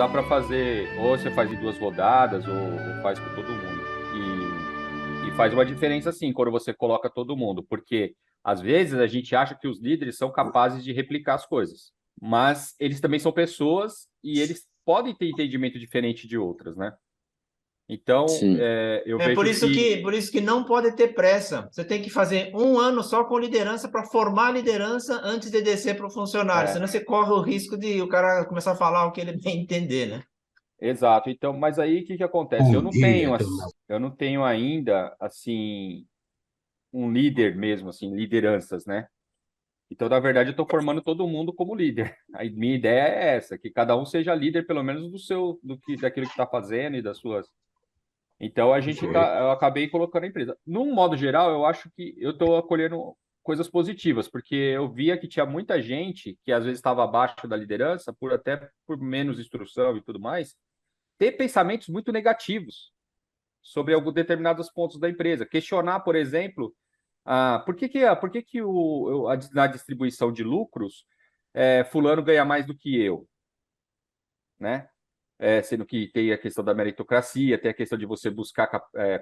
dá para fazer, ou você faz em 2 rodadas, ou faz com todo mundo. E faz uma diferença, sim, quando você coloca todo mundo, porque às vezes a gente acha que os líderes são capazes de replicar as coisas, mas eles também são pessoas e eles podem ter entendimento diferente de outras, né? Então, Sim. eu É por vejo isso que. que, por isso que não pode ter pressa. Você tem que fazer um ano só com liderança para formar a liderança antes de descer para o funcionário. É, Senão você corre o risco de o cara começar a falar o que ele bem entender, né? exato. Então, mas aí o que que acontece? Bom dia, turma. Eu não tenho ainda, assim, um líder mesmo, assim, lideranças, né? Então, na verdade, eu estou formando todo mundo como líder. A minha ideia é essa, que cada um seja líder, pelo menos daquilo que está fazendo e das suas. Então, Perfeito. eu acabei colocando a empresa. Num modo geral, eu acho que eu estou acolhendo coisas positivas, porque eu via que tinha muita gente que às vezes estava abaixo da liderança, por menos instrução e tudo mais, ter pensamentos muito negativos sobre alguns determinados pontos da empresa. Questionar, por exemplo, por que que na distribuição de lucros, fulano ganha mais do que eu, né? Sendo que tem a questão da meritocracia, tem a questão de você buscar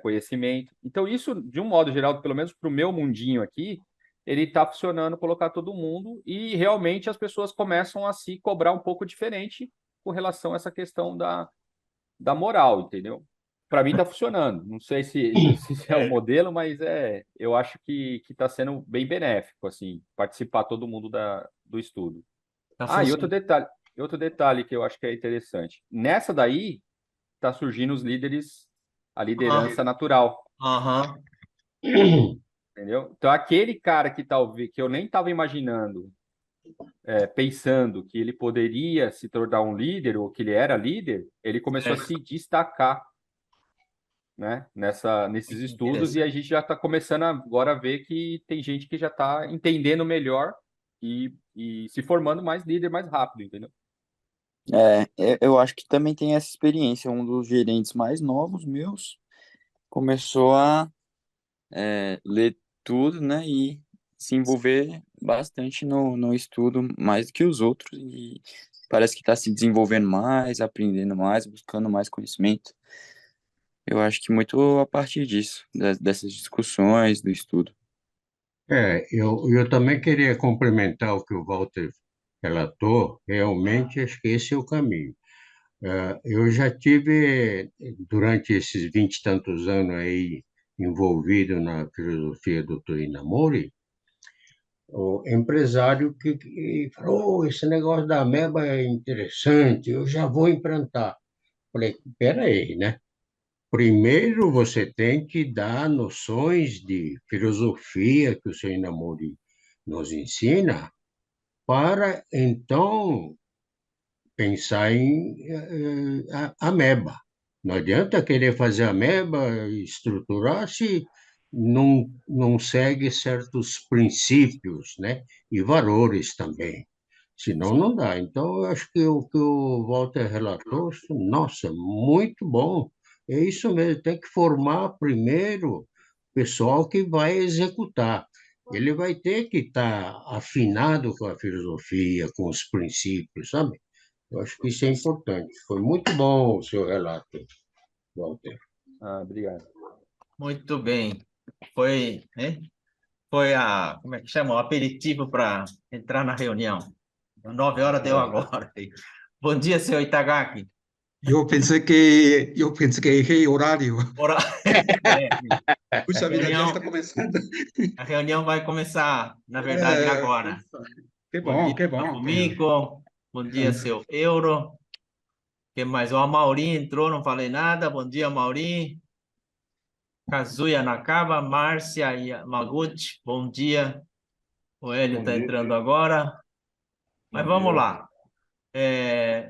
conhecimento. Então, isso, de um modo geral, pelo menos para o meu mundinho aqui, ele está funcionando, colocar todo mundo, e realmente as pessoas começam a se cobrar um pouco diferente com relação a essa questão da moral, entendeu? Para mim está funcionando. Não sei se é o modelo, mas eu acho que está sendo bem benéfico, assim, participar todo mundo do estudo. Tá Ah, funcionando. e outro detalhe que eu acho que é interessante. Nessa daí, está surgindo os líderes, a liderança natural, Aham. entendeu? Então, aquele cara que talvez que eu nem estava imaginando, pensando que ele poderia se tornar um líder ou que ele era líder, ele começou a se destacar, né, nesses estudos, e a Interessante. gente já está começando agora a ver que tem gente que já está entendendo melhor e se formando mais líder mais rápido, entendeu? Eu acho que também tem essa experiência. Um dos gerentes mais novos meus começou a ler tudo, né, e se envolver bastante no estudo mais do que os outros e parece que está se desenvolvendo mais, aprendendo mais, buscando mais conhecimento. Eu acho que muito a partir disso, dessas discussões, do estudo. Eu também queria complementar o que o Walter relatou. Realmente, acho que esse é o caminho. Eu já tive, durante esses 20 e tantos anos aí, envolvido na filosofia do Inamori, o empresário que falou: "Oh, esse negócio da ameba é interessante, eu já vou implantar." Falei: "Espera aí, né? Primeiro você tem que dar noções de filosofia que o seu Inamori nos ensina, para então pensar em ameba. Não adianta querer fazer ameba, estruturar, se não segue certos princípios, né? E valores também. Senão não dá. Então, eu acho que o que o Walter relatou, nossa, muito bom. É isso mesmo, tem que formar primeiro o pessoal que vai executar. Ele vai ter que estar afinado com a filosofia, com os princípios, sabe? Eu acho que isso é importante. Foi muito bom o seu relato, Walter. Ah, obrigado. Muito bem. Foi, né? Como é que chama? O aperitivo para entrar na reunião. 9 horas deu É. agora. Bom dia, senhor Itagaki. Eu pensei que errei horário. Ora- É, a Puxa vida, já está reunião, começando. a reunião vai começar, na verdade, É, agora. que Bom dia, bom, que seu bom. Fumiko. Bom dia, seu Euro. Quem mais? O Amauri entrou, não falei nada. Bom dia, Amauri. Kazuya Nakaba, Márcia Yamaguchi. Bom dia. O Hélio Bom está dia, entrando agora. Mas bom vamos dia. lá.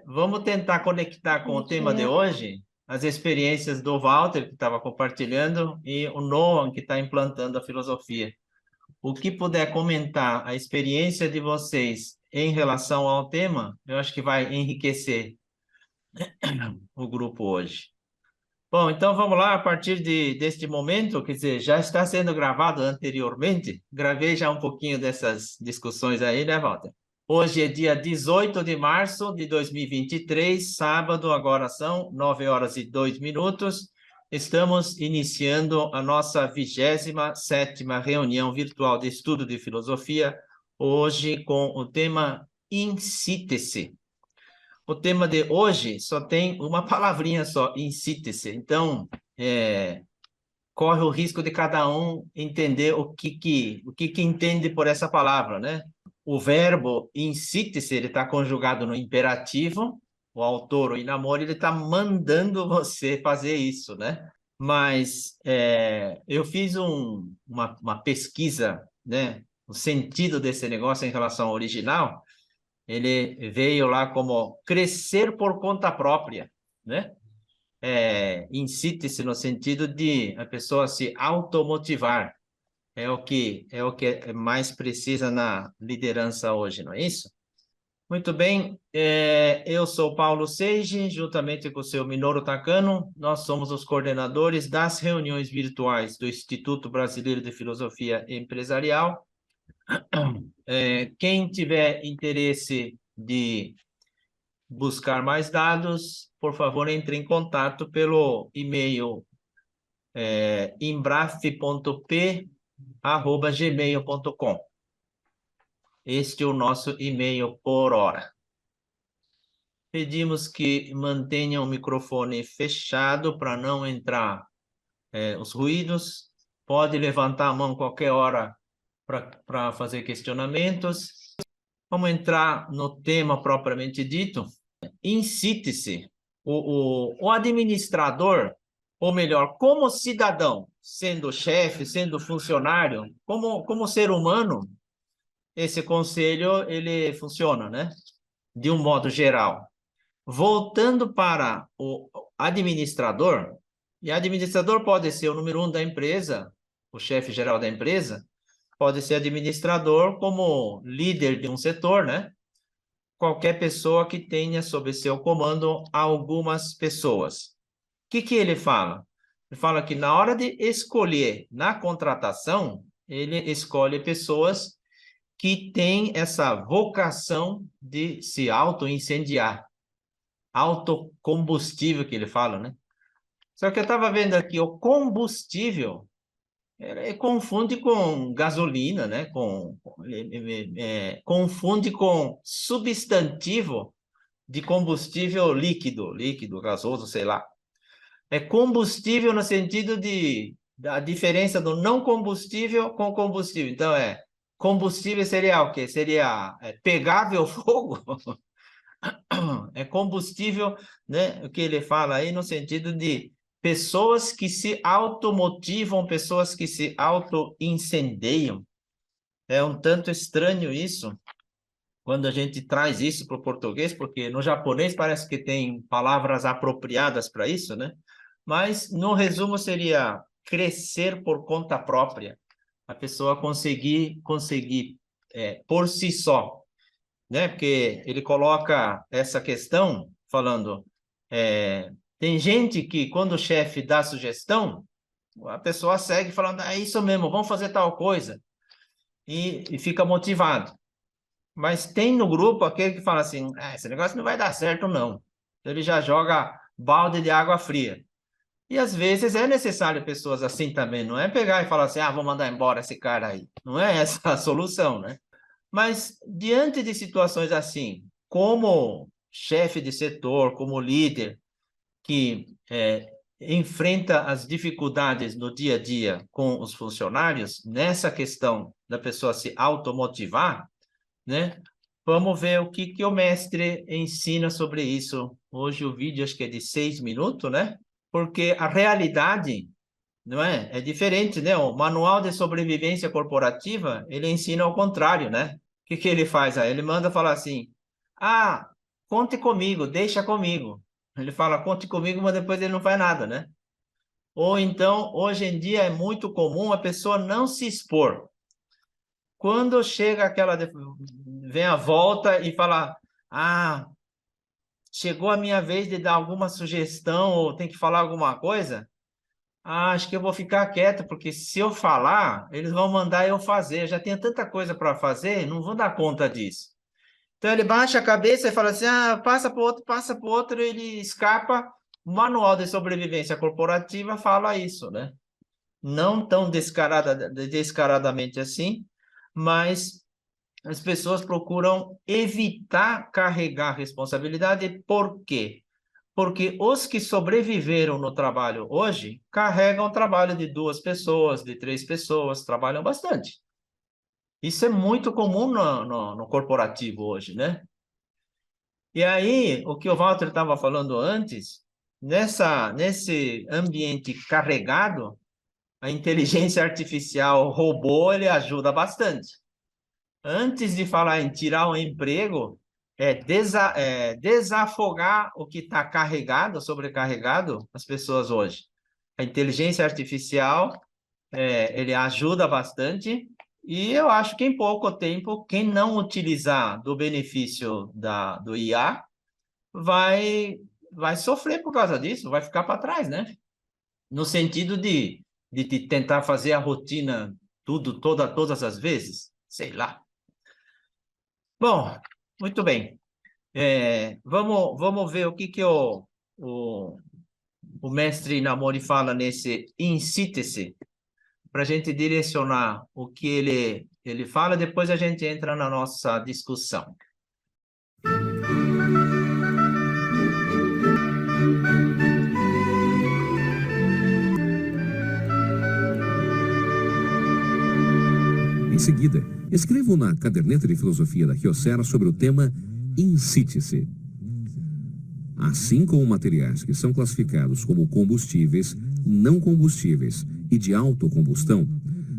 Vamos tentar conectar com o tema de hoje as experiências do Walter, que estava compartilhando, e o Noam, que está implantando a filosofia. O que puder comentar a experiência de vocês em relação ao tema, eu acho que vai enriquecer o grupo hoje. Bom, então vamos lá, a partir deste momento, quer dizer, já está sendo gravado anteriormente, gravei já um pouquinho dessas discussões aí, né, Walter? Hoje é dia 18 de março de 2023, sábado, agora são 9h02. Estamos iniciando a nossa 27ª reunião virtual de estudo de filosofia, hoje com o tema Em Síntese. O tema de hoje só tem uma palavrinha só, em síntese. Então, corre o risco de cada um entender o que entende por essa palavra, né? O verbo em síntese, ele está conjugado no imperativo, o autor, o Inamori, ele está mandando você fazer isso, né? Mas eu fiz uma pesquisa, né? O sentido desse negócio em relação ao original, ele veio lá como crescer por conta própria, né? Em síntese, no sentido de a pessoa se automotivar. É o que mais precisa na liderança hoje, não é isso? Muito bem, eu sou Paulo Seiji, juntamente com o seu Minoru Takano, nós somos os coordenadores das reuniões virtuais do Instituto Brasileiro de Filosofia Empresarial. Quem tiver interesse de buscar mais dados, por favor, entre em contato pelo e-mail embraf.p@gmail.com. Este é o nosso e-mail por hora. Pedimos que mantenham o microfone fechado para não entrar os ruídos. Pode levantar a mão qualquer hora para fazer questionamentos. Vamos entrar no tema propriamente dito. Em síntese, o administrador, ou melhor, como cidadão, sendo chefe, sendo funcionário, como ser humano, esse conselho ele funciona, né? De um modo geral. Voltando para o administrador, e administrador pode ser o número 1 da empresa, o chefe geral da empresa, pode ser administrador como líder de um setor, né? Qualquer pessoa que tenha sob seu comando algumas pessoas. O que ele fala? Ele fala que na hora de escolher na contratação, ele escolhe pessoas que têm essa vocação de se auto-incendiar. Autocombustível que ele fala, né? Só que eu estava vendo aqui, o combustível, ele confunde com gasolina, né? Confunde com substantivo de combustível líquido, gasoso, sei lá. É combustível no sentido da diferença do não combustível com combustível. Então, combustível seria o quê? Seria pegável fogo? É combustível, né? O que ele fala aí no sentido de pessoas que se automotivam, pessoas que se auto-incendeiam. É um tanto estranho isso, quando a gente traz isso para o português, porque no japonês parece que tem palavras apropriadas para isso, né? Mas, no resumo, seria crescer por conta própria. A pessoa conseguir por si só, né? Porque ele coloca essa questão falando, tem gente que quando o chefe dá sugestão, a pessoa segue falando, é isso mesmo, vamos fazer tal coisa, e fica motivado. Mas tem no grupo aquele que fala assim, esse negócio não vai dar certo não. Então, ele já joga balde de água fria. E às vezes é necessário pessoas assim também, não é pegar e falar assim, vou mandar embora esse cara aí. Não é essa a solução, né? Mas, diante de situações assim, como chefe de setor, como líder, que enfrenta as dificuldades no dia a dia com os funcionários, nessa questão da pessoa se automotivar, né? Vamos ver o que o mestre ensina sobre isso. Hoje o vídeo acho que é de 6 minutos, né? Porque a realidade, não é diferente, né? O manual de sobrevivência corporativa, ele ensina ao contrário, né? O que ele faz aí? Ele manda falar assim, conte comigo, deixa comigo. Ele fala, conte comigo, mas depois ele não faz nada, né? Ou então, hoje em dia é muito comum a pessoa não se expor. Quando chega vem a volta e fala, chegou a minha vez de dar alguma sugestão ou tem que falar alguma coisa, acho que eu vou ficar quieto, porque se eu falar, eles vão mandar eu fazer. Eu já tenho tanta coisa para fazer, não vou dar conta disso. Então ele baixa a cabeça e fala assim, passa para o outro, ele escapa. O Manual de Sobrevivência Corporativa fala isso, né? Não tão descaradamente assim, mas as pessoas procuram evitar carregar responsabilidade. Por quê? Porque os que sobreviveram no trabalho hoje carregam o trabalho de 2 pessoas, de 3 pessoas, trabalham bastante. Isso é muito comum no corporativo hoje, né? E aí, o que o Walter estava falando antes, nesse ambiente carregado, a inteligência artificial robô, ele ajuda bastante. Antes de falar em tirar o emprego, desafogar o que está carregado, sobrecarregado, as pessoas hoje. A inteligência artificial, ele ajuda bastante, e eu acho que em pouco tempo, quem não utilizar do benefício do IA, vai sofrer por causa disso, vai ficar para trás, né? No sentido de tentar fazer a rotina todas as vezes, sei lá. Bom, muito bem. Vamos ver o que o mestre Namori fala nesse em síntese, para a gente direcionar o que ele fala, depois a gente entra na nossa discussão. Em seguida, escrevo na caderneta de filosofia da Kyocera sobre o tema insítice. Assim como materiais que são classificados como combustíveis, não combustíveis e de autocombustão,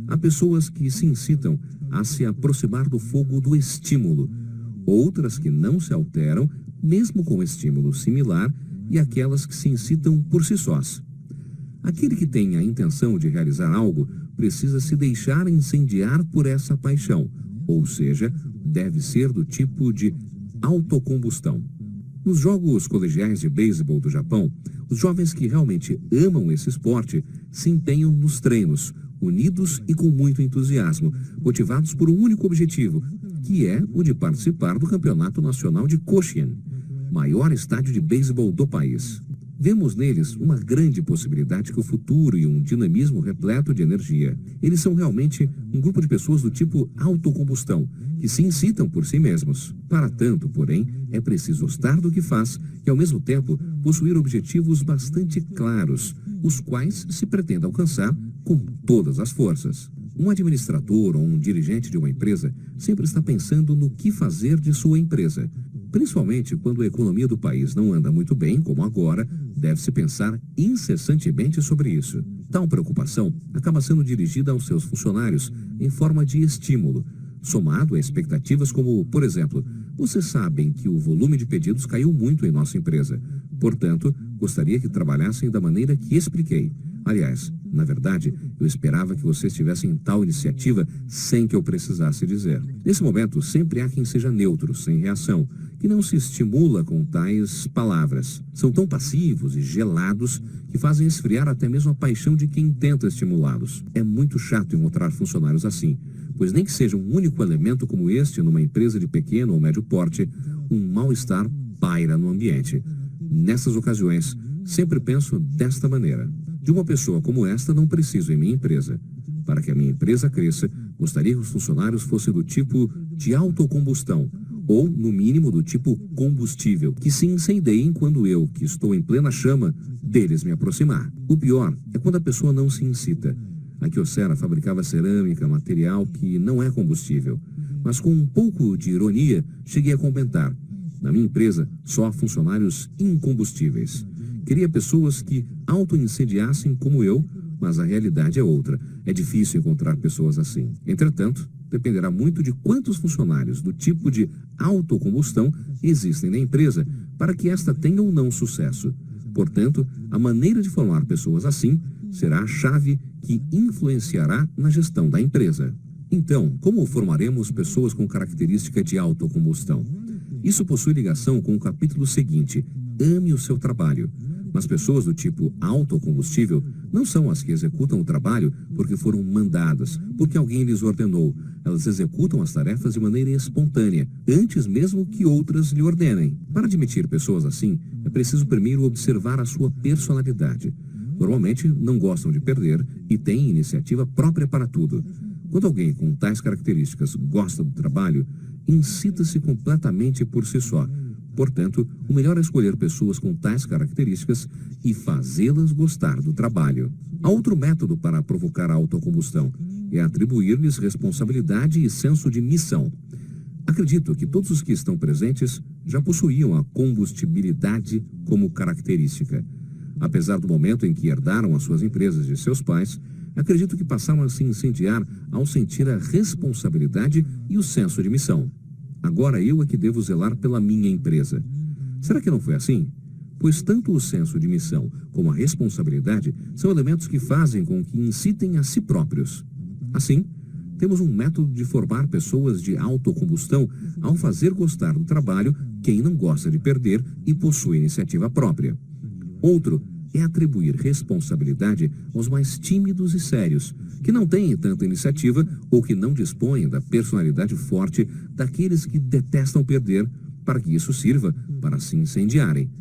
há pessoas que se incitam a se aproximar do fogo do estímulo, outras que não se alteram, mesmo com estímulo similar, e aquelas que se incitam por si sós. Aquele que tem a intenção de realizar algo precisa se deixar incendiar por essa paixão, ou seja, deve ser do tipo de autocombustão. Nos jogos colegiais de beisebol do Japão, os jovens que realmente amam esse esporte se empenham nos treinos, unidos e com muito entusiasmo, motivados por um único objetivo, que é o de participar do Campeonato Nacional de Koshien, maior estádio de beisebol do país. Vemos neles uma grande possibilidade que o futuro e um dinamismo repleto de energia. Eles são realmente um grupo de pessoas do tipo autocombustão, que se incitam por si mesmos. Para tanto, porém, é preciso gostar do que faz e, ao mesmo tempo, possuir objetivos bastante claros, os quais se pretende alcançar com todas as forças. Um administrador ou um dirigente de uma empresa sempre está pensando no que fazer de sua empresa. Principalmente quando a economia do país não anda muito bem, como agora, deve-se pensar incessantemente sobre isso. Tal preocupação acaba sendo dirigida aos seus funcionários em forma de estímulo, somado a expectativas como, por exemplo, vocês sabem que o volume de pedidos caiu muito em nossa empresa. Portanto, gostaria que trabalhassem da maneira que expliquei. Aliás, na verdade, eu esperava que vocês tivessem tal iniciativa sem que eu precisasse dizer. Nesse momento, sempre há quem seja neutro, sem reação, que não se estimula com tais palavras. São tão passivos e gelados que fazem esfriar até mesmo a paixão de quem tenta estimulá-los. É muito chato encontrar funcionários assim, pois nem que seja um único elemento como este numa empresa de pequeno ou médio porte, um mal-estar paira no ambiente. Nessas ocasiões, sempre penso desta maneira. De uma pessoa como esta não preciso em minha empresa. Para que a minha empresa cresça, gostaria que os funcionários fossem do tipo de autocombustão, ou, no mínimo, do tipo combustível, que se incendeiem quando eu, que estou em plena chama, deles me aproximar. O pior é quando a pessoa não se incita. A Kyocera fabricava cerâmica, material que não é combustível. Mas com um pouco de ironia, cheguei a comentar. Na minha empresa, só há funcionários incombustíveis. Queria pessoas que auto-incendiassem como eu, mas a realidade é outra. É difícil encontrar pessoas assim. Entretanto, dependerá muito de quantos funcionários do tipo de autocombustão existem na empresa para que esta tenha ou não sucesso. Portanto, a maneira de formar pessoas assim será a chave que influenciará na gestão da empresa. Então, como formaremos pessoas com característica de autocombustão? Isso possui ligação com o capítulo seguinte, ame o seu trabalho. Mas pessoas do tipo autocombustível não são as que executam o trabalho porque foram mandadas, porque alguém lhes ordenou. Elas executam as tarefas de maneira espontânea, antes mesmo que outras lhe ordenem. Para admitir pessoas assim, é preciso primeiro observar a sua personalidade. Normalmente não gostam de perder e têm iniciativa própria para tudo. Quando alguém com tais características gosta do trabalho, incita-se completamente por si só. Portanto, o melhor é escolher pessoas com tais características e fazê-las gostar do trabalho. Há outro método para provocar a autocombustão, é atribuir-lhes responsabilidade e senso de missão. Acredito que todos os que estão presentes já possuíam a combustibilidade como característica. Apesar do momento em que herdaram as suas empresas de seus pais, acredito que passaram a se incendiar ao sentir a responsabilidade e o senso de missão. Agora eu é que devo zelar pela minha empresa. Será que não foi assim? Pois tanto o senso de missão como a responsabilidade são elementos que fazem com que incitem a si próprios. Assim, temos um método de formar pessoas de autocombustão ao fazer gostar do trabalho quem não gosta de perder e possui iniciativa própria. Outro é atribuir responsabilidade aos mais tímidos e sérios, que não têm tanta iniciativa ou que não dispõem da personalidade forte daqueles que detestam perder, para que isso sirva para se incendiarem.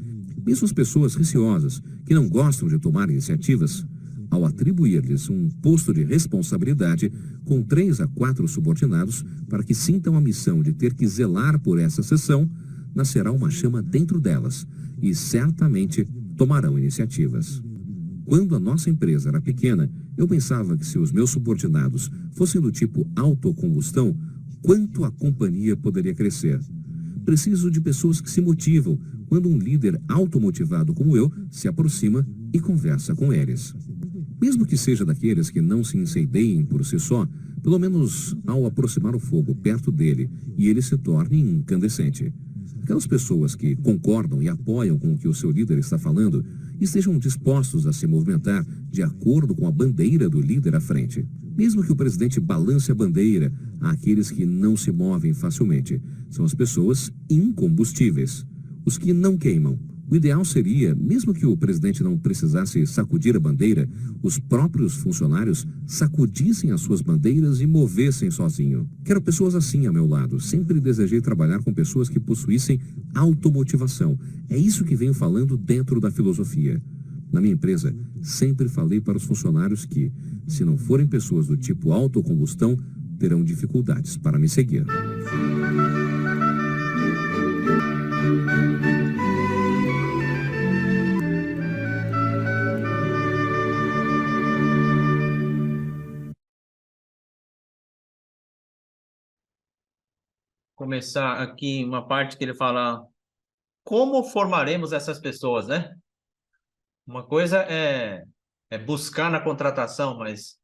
Mesmo as pessoas receosas, que não gostam de tomar iniciativas, ao atribuir-lhes um posto de responsabilidade com 3 a 4 subordinados para que sintam a missão de ter que zelar por essa sessão, nascerá uma chama dentro delas e certamente tomarão iniciativas. Quando a nossa empresa era pequena, eu pensava que se os meus subordinados fossem do tipo autocombustão, quanto a companhia poderia crescer. Preciso de pessoas que se motivam quando um líder automotivado como eu se aproxima e conversa com eles. Mesmo que seja daqueles que não se incendeiem por si só, pelo menos ao aproximar o fogo perto dele e ele se torne incandescente. Aquelas pessoas que concordam e apoiam com o que o seu líder está falando estejam dispostos a se movimentar de acordo com a bandeira do líder à frente. Mesmo que o presidente balance a bandeira, há aqueles que não se movem facilmente. São as pessoas incombustíveis, os que não queimam. O ideal seria, mesmo que o presidente não precisasse sacudir a bandeira, os próprios funcionários sacudissem as suas bandeiras e movessem sozinho. Quero pessoas assim a meu lado. Sempre desejei trabalhar com pessoas que possuíssem automotivação. É isso que venho falando dentro da filosofia. Na minha empresa, sempre falei para os funcionários que, se não forem pessoas do tipo autocombustão, terão dificuldades para me seguir. Começar aqui uma parte que ele fala como formaremos essas pessoas, né? Uma coisa é buscar na contratação, mas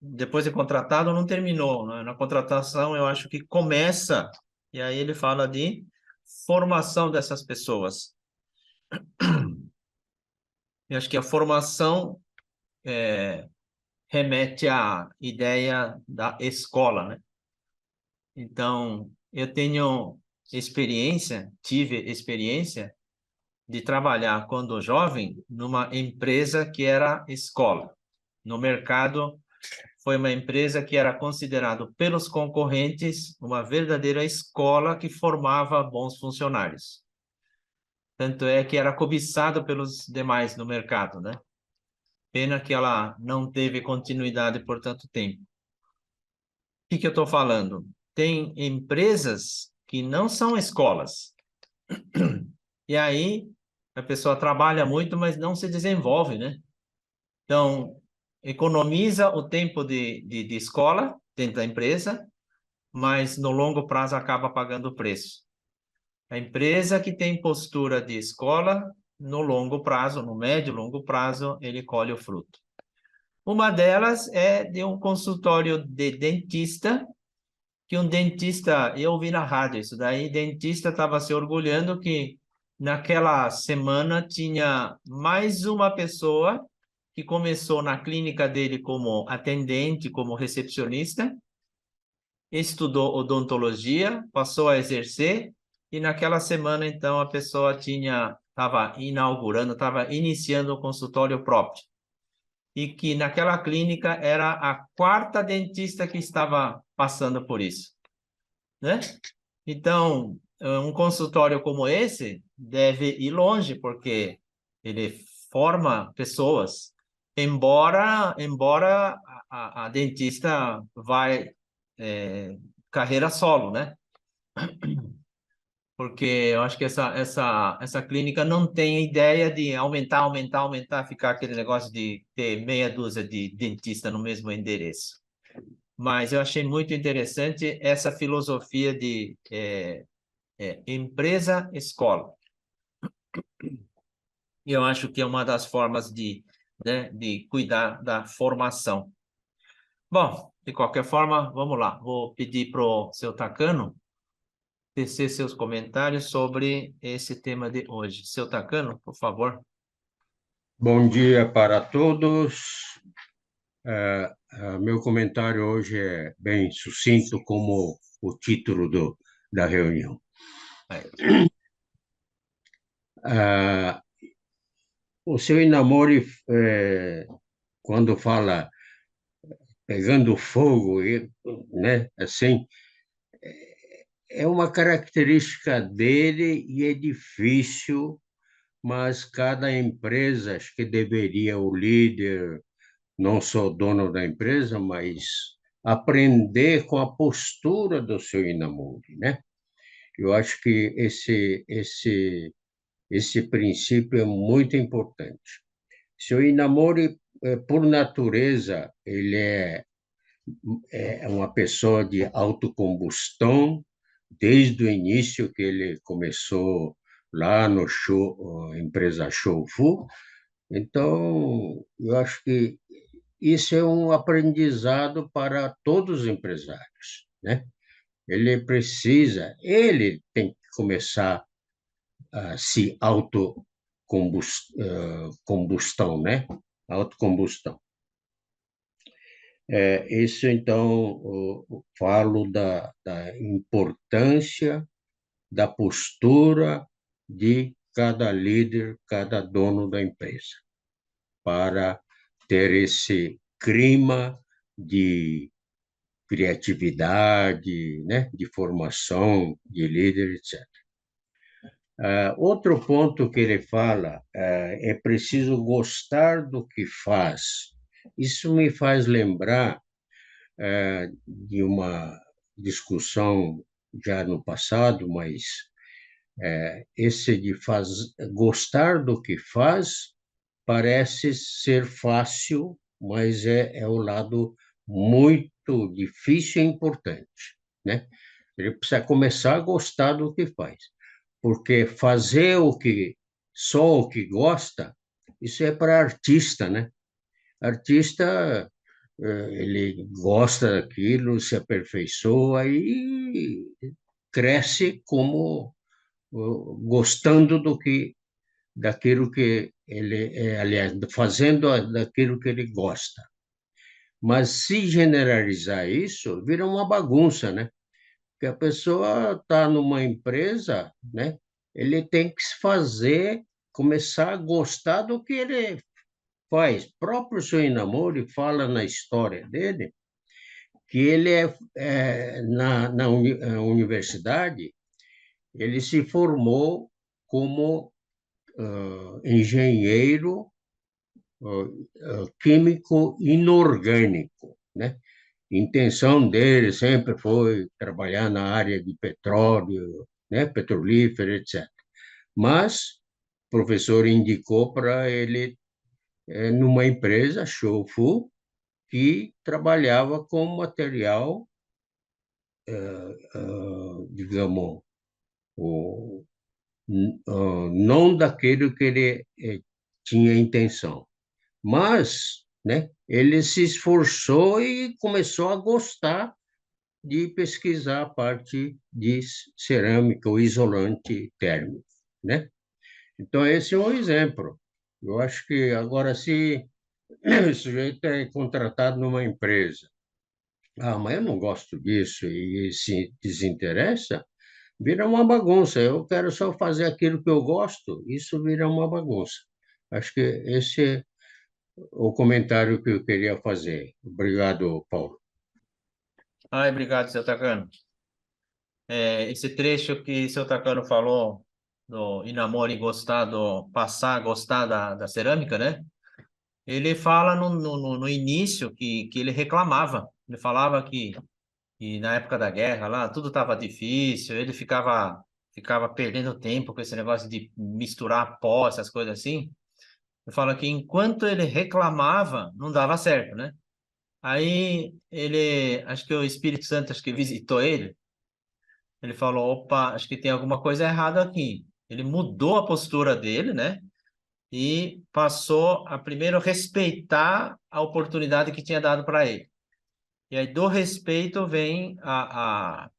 depois de contratado não terminou, né? Na contratação eu acho que começa, e aí ele fala de formação dessas pessoas. Eu acho que a formação remete à ideia da escola, né? Então, eu tive experiência de trabalhar quando jovem numa empresa que era escola. No mercado, foi uma empresa que era considerado pelos concorrentes uma verdadeira escola que formava bons funcionários. Tanto é que era cobiçado pelos demais no mercado, né? Pena que ela não teve continuidade por tanto tempo. O que eu estou falando? Tem empresas que não são escolas. E aí, a pessoa trabalha muito, mas não se desenvolve, né? Então, economiza o tempo de escola dentro da empresa, mas no longo prazo acaba pagando o preço. A empresa que tem postura de escola, no longo prazo, no médio e longo prazo, ele colhe o fruto. Uma delas é de um consultório de dentista, que um dentista, eu ouvi na rádio isso daí, dentista estava se orgulhando que naquela semana tinha mais uma pessoa que começou na clínica dele como atendente, como recepcionista, estudou odontologia, passou a exercer, e naquela semana, então, a pessoa estava iniciando um consultório próprio. e que naquela clínica era a quarta dentista que estava passando por isso, né? Então, um consultório como esse deve ir longe, porque ele forma pessoas, embora a dentista vai carreira solo, né? Porque eu acho que essa clínica não tem ideia de aumentar, ficar aquele negócio de ter meia dúzia de dentista no mesmo endereço. Mas eu achei muito interessante essa filosofia de empresa-escola. Eu acho que é uma das formas né, de cuidar da formação. Bom, de qualquer forma, vamos lá. Vou pedir para o seu Takano tecer seus comentários sobre esse tema de hoje. Seu Takano, por favor. Bom dia para todos. Meu comentário hoje é bem sucinto, como o título da reunião. O seu Inamori, quando fala pegando fogo, né, assim, é uma característica dele e é difícil, mas cada empresa, acho que deveria o líder, não só o dono da empresa, mas aprender com a postura do seu Inamori, né? Eu acho que esse princípio é muito importante. Seu Inamori, por natureza, ele é uma pessoa de autocombustão, desde o início que ele começou lá no empresa Shoufu. Então, eu acho que isso é um aprendizado para todos os empresários, né? Ele tem que começar a se autocombustão, né? Autocombustão. Isso, então, eu falo da importância da postura de cada líder, cada dono da empresa, para ter esse clima de criatividade, né, de formação de líder, etc. Outro ponto que ele fala é preciso gostar do que faz. Isso me faz lembrar de uma discussão já no passado, mas esse de gostar do que faz parece ser fácil, mas é o lado muito difícil e importante, né? Ele precisa começar a gostar do que faz, porque fazer só o que gosta, isso é para artista, né? Artista, ele gosta daquilo, se aperfeiçoa e cresce como gostando daquilo que ele, aliás, fazendo daquilo que ele gosta. Mas se generalizar isso, vira uma bagunça, né? Porque a pessoa está numa empresa, né? Ele tem que começar a gostar do que ele faz. O próprio seu Inamori fala na história dele que ele na universidade, ele se formou como engenheiro químico inorgânico, né? A intenção dele sempre foi trabalhar na área de petróleo, né, petrolífero, etc. Mas o professor indicou para ele numa empresa, Shoufu, que trabalhava com material, digamos, não daquele que ele tinha intenção. Mas, né, ele se esforçou e começou a gostar de pesquisar a parte de cerâmica, o isolante térmico, né? Então, esse é um exemplo. Eu acho que, agora, se o sujeito é contratado numa empresa, mas eu não gosto disso, e se desinteressa, vira uma bagunça. Eu quero só fazer aquilo que eu gosto, isso vira uma bagunça. Acho que esse o comentário que eu queria fazer. Obrigado, Paulo. Ai, obrigado, seu Takano. Esse trecho que seu Takano falou do ir namoro e gostar passar a gostar da cerâmica, né? Ele fala no início que ele reclamava. Ele falava que na época da guerra lá tudo estava difícil, ele ficava perdendo tempo com esse negócio de misturar pó, essas coisas assim. Ele fala que enquanto ele reclamava, não dava certo, né? Aí acho que o Espírito Santo, acho que visitou ele. Ele falou, opa, acho que tem alguma coisa errada aqui. Ele mudou a postura dele, né? E passou a primeiro respeitar a oportunidade que tinha dado para ele. E aí do respeito vem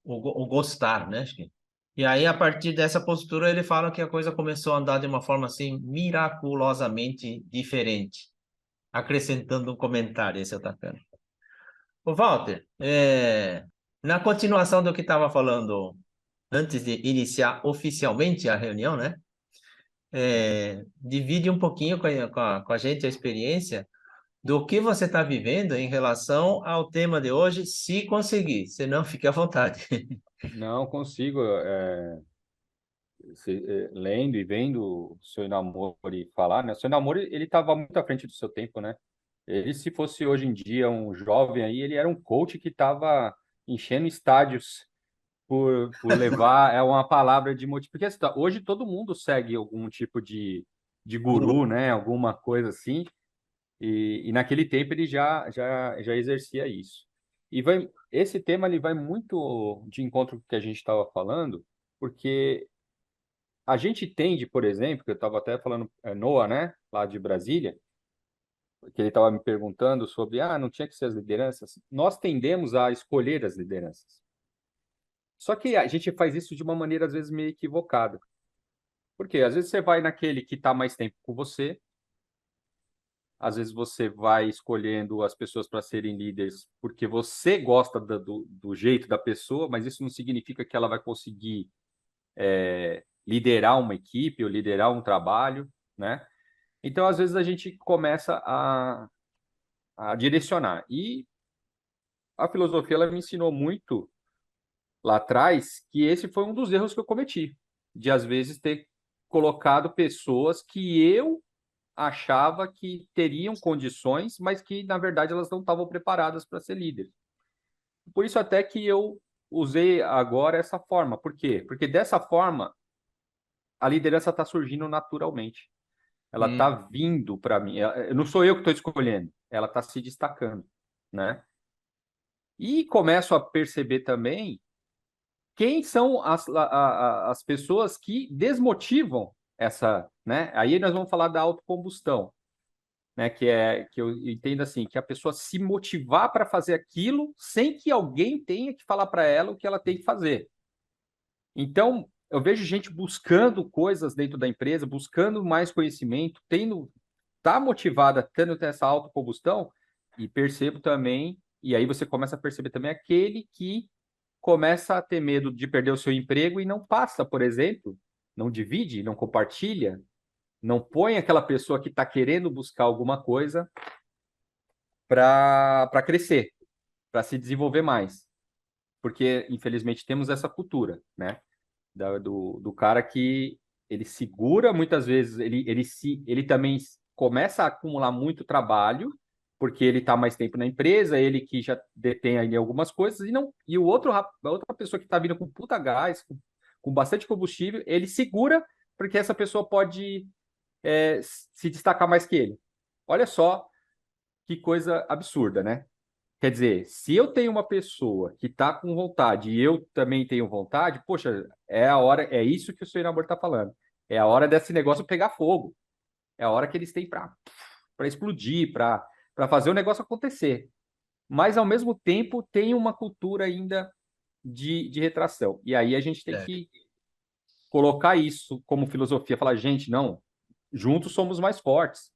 o gostar, né? Acho que. E aí, a partir dessa postura, ele fala que a coisa começou a andar de uma forma assim miraculosamente diferente. Acrescentando um comentário, esse é o Takano. Ô, Walter, na continuação do que estava falando antes de iniciar oficialmente a reunião, né? Divide um pouquinho com a gente a experiência do que você está vivendo em relação ao tema de hoje, se conseguir, se não, fique à vontade. Não consigo, lendo e vendo o seu Inamori falar, né? O seu Inamori, ele estava muito à frente do seu tempo, né? Ele, se fosse hoje em dia um jovem aí, ele era um coach que estava enchendo estádios por levar uma palavra de motivo. Porque assim, hoje todo mundo segue algum tipo de guru, né? Alguma coisa assim. E naquele tempo ele já exercia isso. Esse tema ele vai muito de encontro com o que a gente estava falando, porque a gente tende, por exemplo, que eu estava até falando, Noah, né? Lá de Brasília, que ele estava me perguntando sobre, não tinha que ser as lideranças. Nós tendemos a escolher as lideranças. Só que a gente faz isso de uma maneira, às vezes, meio equivocada. Porque às vezes você vai naquele que está mais tempo com você, às vezes você vai escolhendo as pessoas para serem líderes porque você gosta do jeito da pessoa, mas isso não significa que ela vai conseguir liderar uma equipe ou liderar um trabalho, né? Então, às vezes, a gente começa a direcionar. E a filosofia ela me ensinou muito lá atrás que esse foi um dos erros que eu cometi, de às vezes ter colocado pessoas que eu achava que teriam condições, mas que na verdade elas não estavam preparadas para ser líderes. Por isso até que eu usei agora essa forma. Por quê? Porque dessa forma a liderança está surgindo naturalmente. Ela está vindo para mim. Não sou eu que estou escolhendo. Ela está se destacando, né? E começo a perceber também quem são as pessoas que desmotivam essa, né? Aí nós vamos falar da autocombustão, né? Que eu entendo assim, que a pessoa se motivar para fazer aquilo sem que alguém tenha que falar para ela o que ela tem que fazer. Então, eu vejo gente buscando coisas dentro da empresa, buscando mais conhecimento, tá motivada, tendo essa autocombustão, e percebo também, e aí você começa a perceber também aquele que começa a ter medo de perder o seu emprego e não passa, por exemplo, não divide, não compartilha, não põe aquela pessoa que está querendo buscar alguma coisa para crescer, para se desenvolver mais. Porque, infelizmente, temos essa cultura, né? Do cara que ele segura muitas vezes, ele também começa a acumular muito trabalho, porque ele está mais tempo na empresa, ele que já detém ali algumas coisas, e a outra pessoa que está vindo com puta gás, com bastante combustível, ele segura porque essa pessoa pode se destacar mais que ele. Olha só que coisa absurda, né? Quer dizer, se eu tenho uma pessoa que está com vontade e eu também tenho vontade, poxa, é a hora, é isso que o seu namoro está falando. É a hora desse negócio pegar fogo. É a hora que eles têm para explodir, para fazer o negócio acontecer. Mas, ao mesmo tempo, tem uma cultura ainda de retração. E aí a gente tem que colocar isso como filosofia, falar, gente, não, juntos somos mais fortes,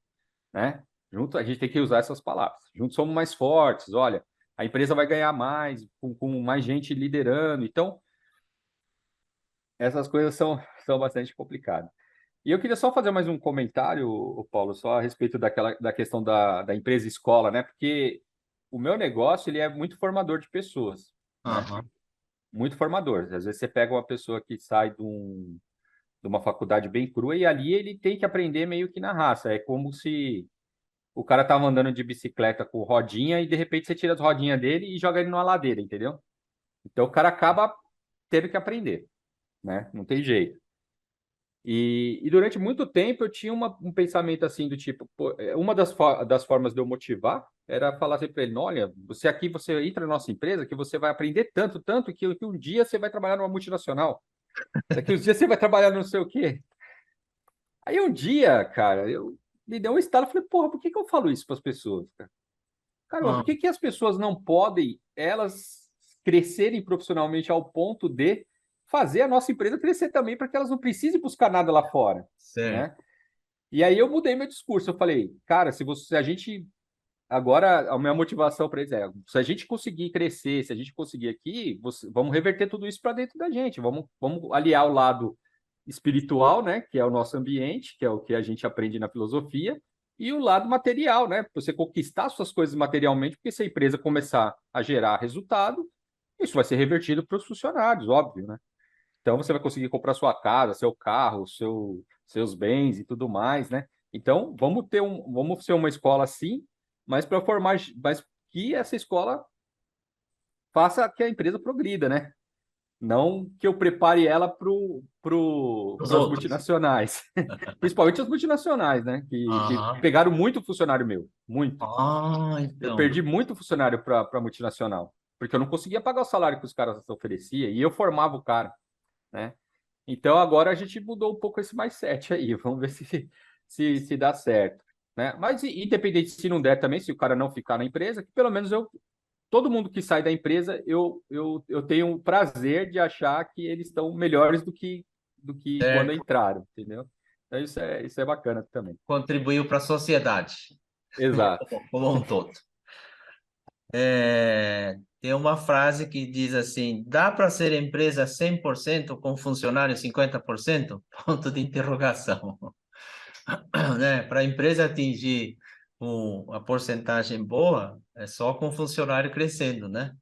né? Junto, a gente tem que usar essas palavras. Juntos somos mais fortes, olha, a empresa vai ganhar mais, com mais gente liderando. Então, essas coisas são bastante complicadas. E eu queria só fazer mais um comentário, ô Paulo, só a respeito da questão da empresa escola, né? Porque o meu negócio, ele é muito formador de pessoas, né? Aham. Muito formador. Às vezes você pega uma pessoa que sai de uma faculdade bem crua e ali ele tem que aprender meio que na raça. É como se o cara tava andando de bicicleta com rodinha e de repente você tira as rodinhas dele e joga ele numa ladeira, entendeu? Então o cara acaba tendo que aprender, né? Não tem jeito. E durante muito tempo eu tinha um pensamento assim do tipo, pô, uma das formas de eu motivar era falar assim para ele, olha, você entra na nossa empresa que você vai aprender tanto, tanto que um dia você vai trabalhar numa multinacional, daqui uns dias você vai trabalhar no não sei o quê. Aí um dia, cara, eu me deu um estalo, falei, porra, por que que eu falo isso para as pessoas, cara? Caramba, por Ah, que que as pessoas não podem, elas, crescerem profissionalmente ao ponto de fazer a nossa empresa crescer também, para que elas não precisem buscar nada lá fora, certo. né? E aí eu mudei meu discurso, eu falei, cara, se a gente agora a minha motivação para eles é, se a gente conseguir crescer, se a gente conseguir aqui, vamos reverter tudo isso para dentro da gente, vamos aliar o lado espiritual, né, que é o nosso ambiente, que é o que a gente aprende na filosofia, e o lado material, né, você conquistar suas coisas materialmente, porque se a empresa começar a gerar resultado, isso vai ser revertido para os funcionários, óbvio, né? Então você vai conseguir comprar sua casa, seu carro, seus bens e tudo mais, né? Então vamos ser uma escola assim, mas para formar, mas que essa escola faça que a empresa progrida, né? Não que eu prepare ela Os para as outros. multinacionais, principalmente as multinacionais, né? Que Aham. pegaram muito funcionário meu, muito. Ah, Eu então. perdi muito funcionário para multinacional, porque eu não conseguia pagar o salário que os caras ofereciam e eu formava o cara, né? Então agora a gente mudou um pouco esse mindset aí. Vamos ver se dá certo, né? Mas independente se não der também, se o cara não ficar na empresa, que pelo menos todo mundo que sai da empresa, eu tenho o prazer de achar que eles estão melhores do que quando Certo. entraram, entendeu? Então isso é bacana também. Contribuiu para a sociedade Exato. como um todo. Tem uma frase que diz assim: dá para ser empresa 100% com funcionário 50%? Ponto de interrogação. Né? Para a empresa atingir a porcentagem boa, é só com o funcionário crescendo, né?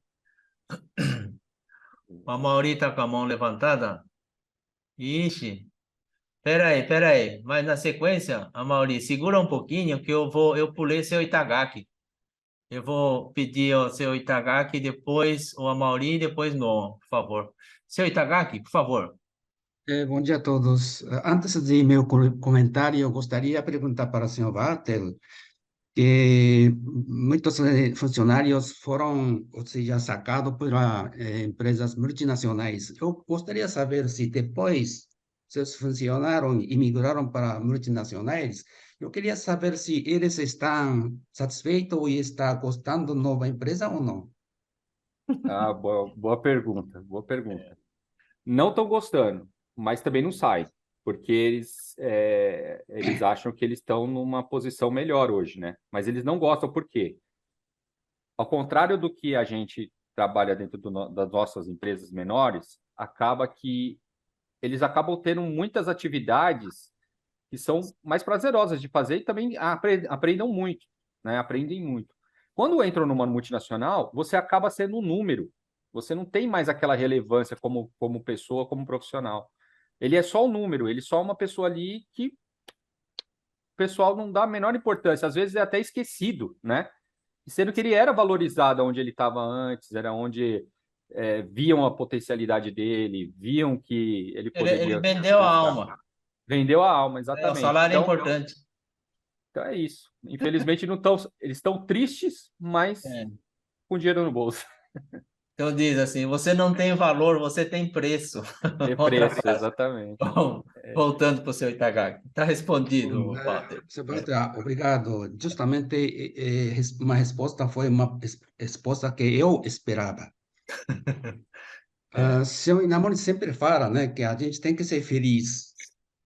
A Mauri está com a mão levantada. Ixi, peraí. Mas na sequência, a Mauri, segura um pouquinho que eu pulei seu Itagaki. Eu vou pedir ao seu Itagaki, depois o Amauri, depois Noah, por favor. Seu Itagaki, por favor. Bom dia a todos. Antes de meu comentário, gostaria de perguntar para o senhor Bartel que muitos funcionários foram, ou seja, sacados por empresas multinacionais. Eu gostaria de saber se depois seus funcionários e migraram para multinacionais. Eu queria saber se eles estão satisfeitos e estão gostando da nova empresa ou não. Ah, boa pergunta, boa pergunta. Não estão gostando, mas também não saem, porque eles acham que eles estão numa posição melhor hoje, né? Mas eles não gostam, por quê? Ao contrário do que a gente trabalha dentro das nossas empresas menores, acaba que eles acabam tendo muitas atividades que são mais prazerosas de fazer e também aprendam muito, né? Aprendem muito. Quando entram numa multinacional, você acaba sendo um número. Você não tem mais aquela relevância como pessoa, como profissional. Ele é só um número, ele é só uma pessoa ali que o pessoal não dá a menor importância, às vezes é até esquecido, né? Sendo que ele era valorizado onde ele estava antes, era onde viam a potencialidade dele, viam que ele Ele poderia vendeu a crescer. alma. Vendeu a alma, O exatamente. salário é Então, importante. então é isso. Infelizmente não estão, eles estão tristes, mas É. com dinheiro no bolso. Então diz assim, você não tem valor, você tem preço. Ter Outra preço, frase. exatamente. Bom, voltando para o seu Itagaki. Está respondido, Walter. Sebastião, obrigado. Justamente uma resposta foi uma resposta que eu esperava. Seu Inamori sempre fala, né, que a gente tem que ser feliz,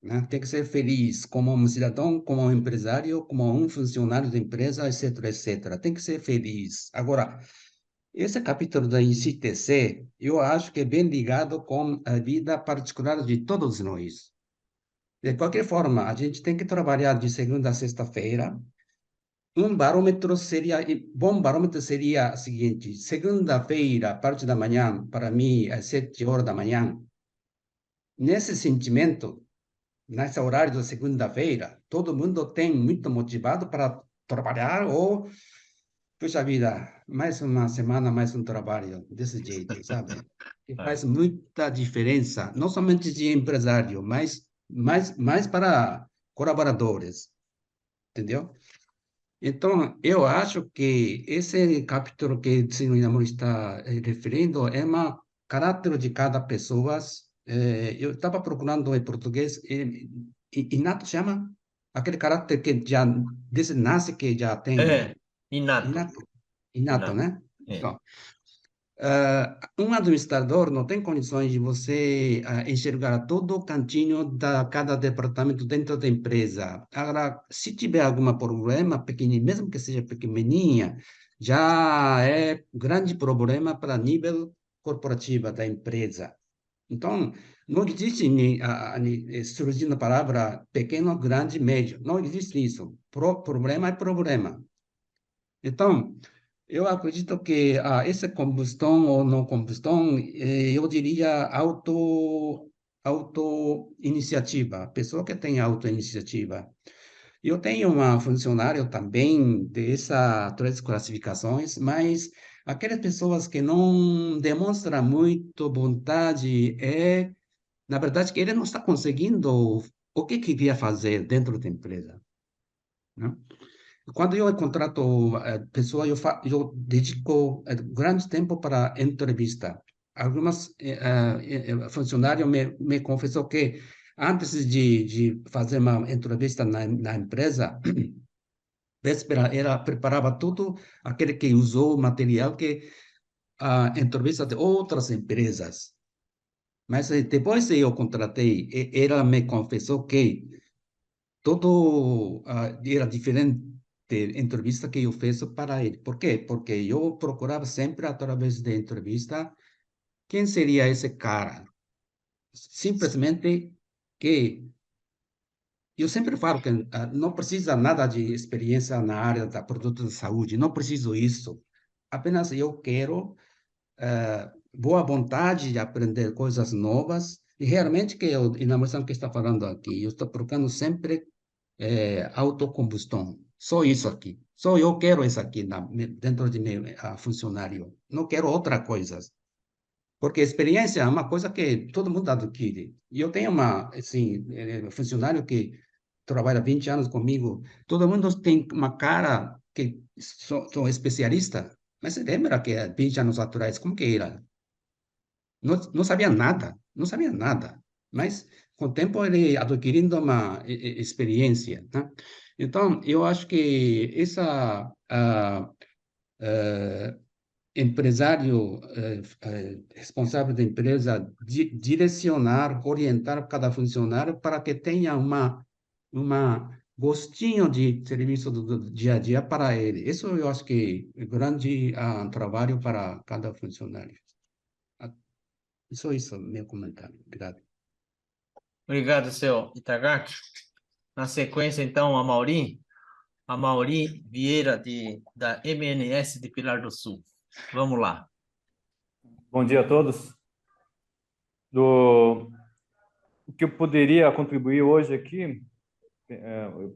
né? Tem que ser feliz como um cidadão, como um empresário, como um funcionário da empresa, etc, etc. Tem que ser feliz. Agora, esse capítulo da ICTC, eu acho que é bem ligado com a vida particular de todos nós. De qualquer forma, a gente tem que trabalhar de segunda a sexta-feira. Bom barômetro seria o seguinte: segunda-feira, parte da manhã, para mim, às 7 horas da manhã, nesse sentimento, nesse horário da segunda-feira, todo mundo tem muito motivado para trabalhar ou, puxa vida, mais uma semana, mais um trabalho, desse jeito, sabe? E faz muita diferença, não somente de empresário, mas mais para colaboradores, entendeu? Então, eu acho que esse capítulo que o senhor Inamura está referindo é um caráter de cada pessoa. Eu estava procurando em português, inato chama? Aquele caráter que já desde nasce que já tem. Inato. Inato, Inato. né? É. Então, um administrador não tem condições de você enxergar todo o cantinho da cada departamento dentro da empresa. Agora, se tiver algum problema pequenininho, mesmo que seja pequenininha, já é grande problema para nível corporativo da empresa. Então, não existe surgindo a palavra pequeno, grande, médio. Não existe isso. Problema é problema. Então, eu acredito que essa combustão ou não combustão, eu diria auto-iniciativa, pessoa que tem auto-iniciativa. Eu tenho uma funcionário também dessas três classificações, mas aquelas pessoas que não demonstram muito vontade na verdade, que ele não está conseguindo o que queria fazer dentro da empresa, né? Quando eu contrato pessoa, eu dedico grande tempo para entrevista. Algumas funcionários me confessou que antes de fazer uma entrevista na empresa, véspera, ela preparava tudo aquele que usou o material que a entrevista de outras empresas. Mas depois eu contratei, ela me confessou que todo era diferente entrevista que eu fiz para ele. Por quê? Porque eu procurava sempre, através da entrevista, quem seria esse cara. Simplesmente que eu sempre falo que não precisa nada de experiência na área da produto de saúde, não preciso isso. Apenas eu quero boa vontade de aprender coisas novas. E realmente que eu, na moção que está falando aqui, eu estou procurando sempre autocombustão. Só isso aqui. Só eu quero isso aqui dentro de meu funcionário. Não quero outra coisa. Porque experiência é uma coisa que todo mundo adquire. E eu tenho assim, funcionário que trabalha 20 anos comigo. Todo mundo tem uma cara que são especialista. Mas você lembra que 20 anos atrás, como que era? Não sabia nada, não sabia nada, mas com o tempo ele adquirindo uma experiência, né? Então, eu acho que essa empresário responsável da empresa direcionar, orientar cada funcionário para que tenha uma gostinho de serviço do dia a dia para ele. Isso eu acho que é grande trabalho para cada funcionário. Só isso, meu comentário. Obrigado. Obrigado, seu Itagaki. Na sequência, então, a Mauri Vieira, da MNS de Pilar do Sul. Vamos lá. Bom dia a todos. O que eu poderia contribuir hoje aqui,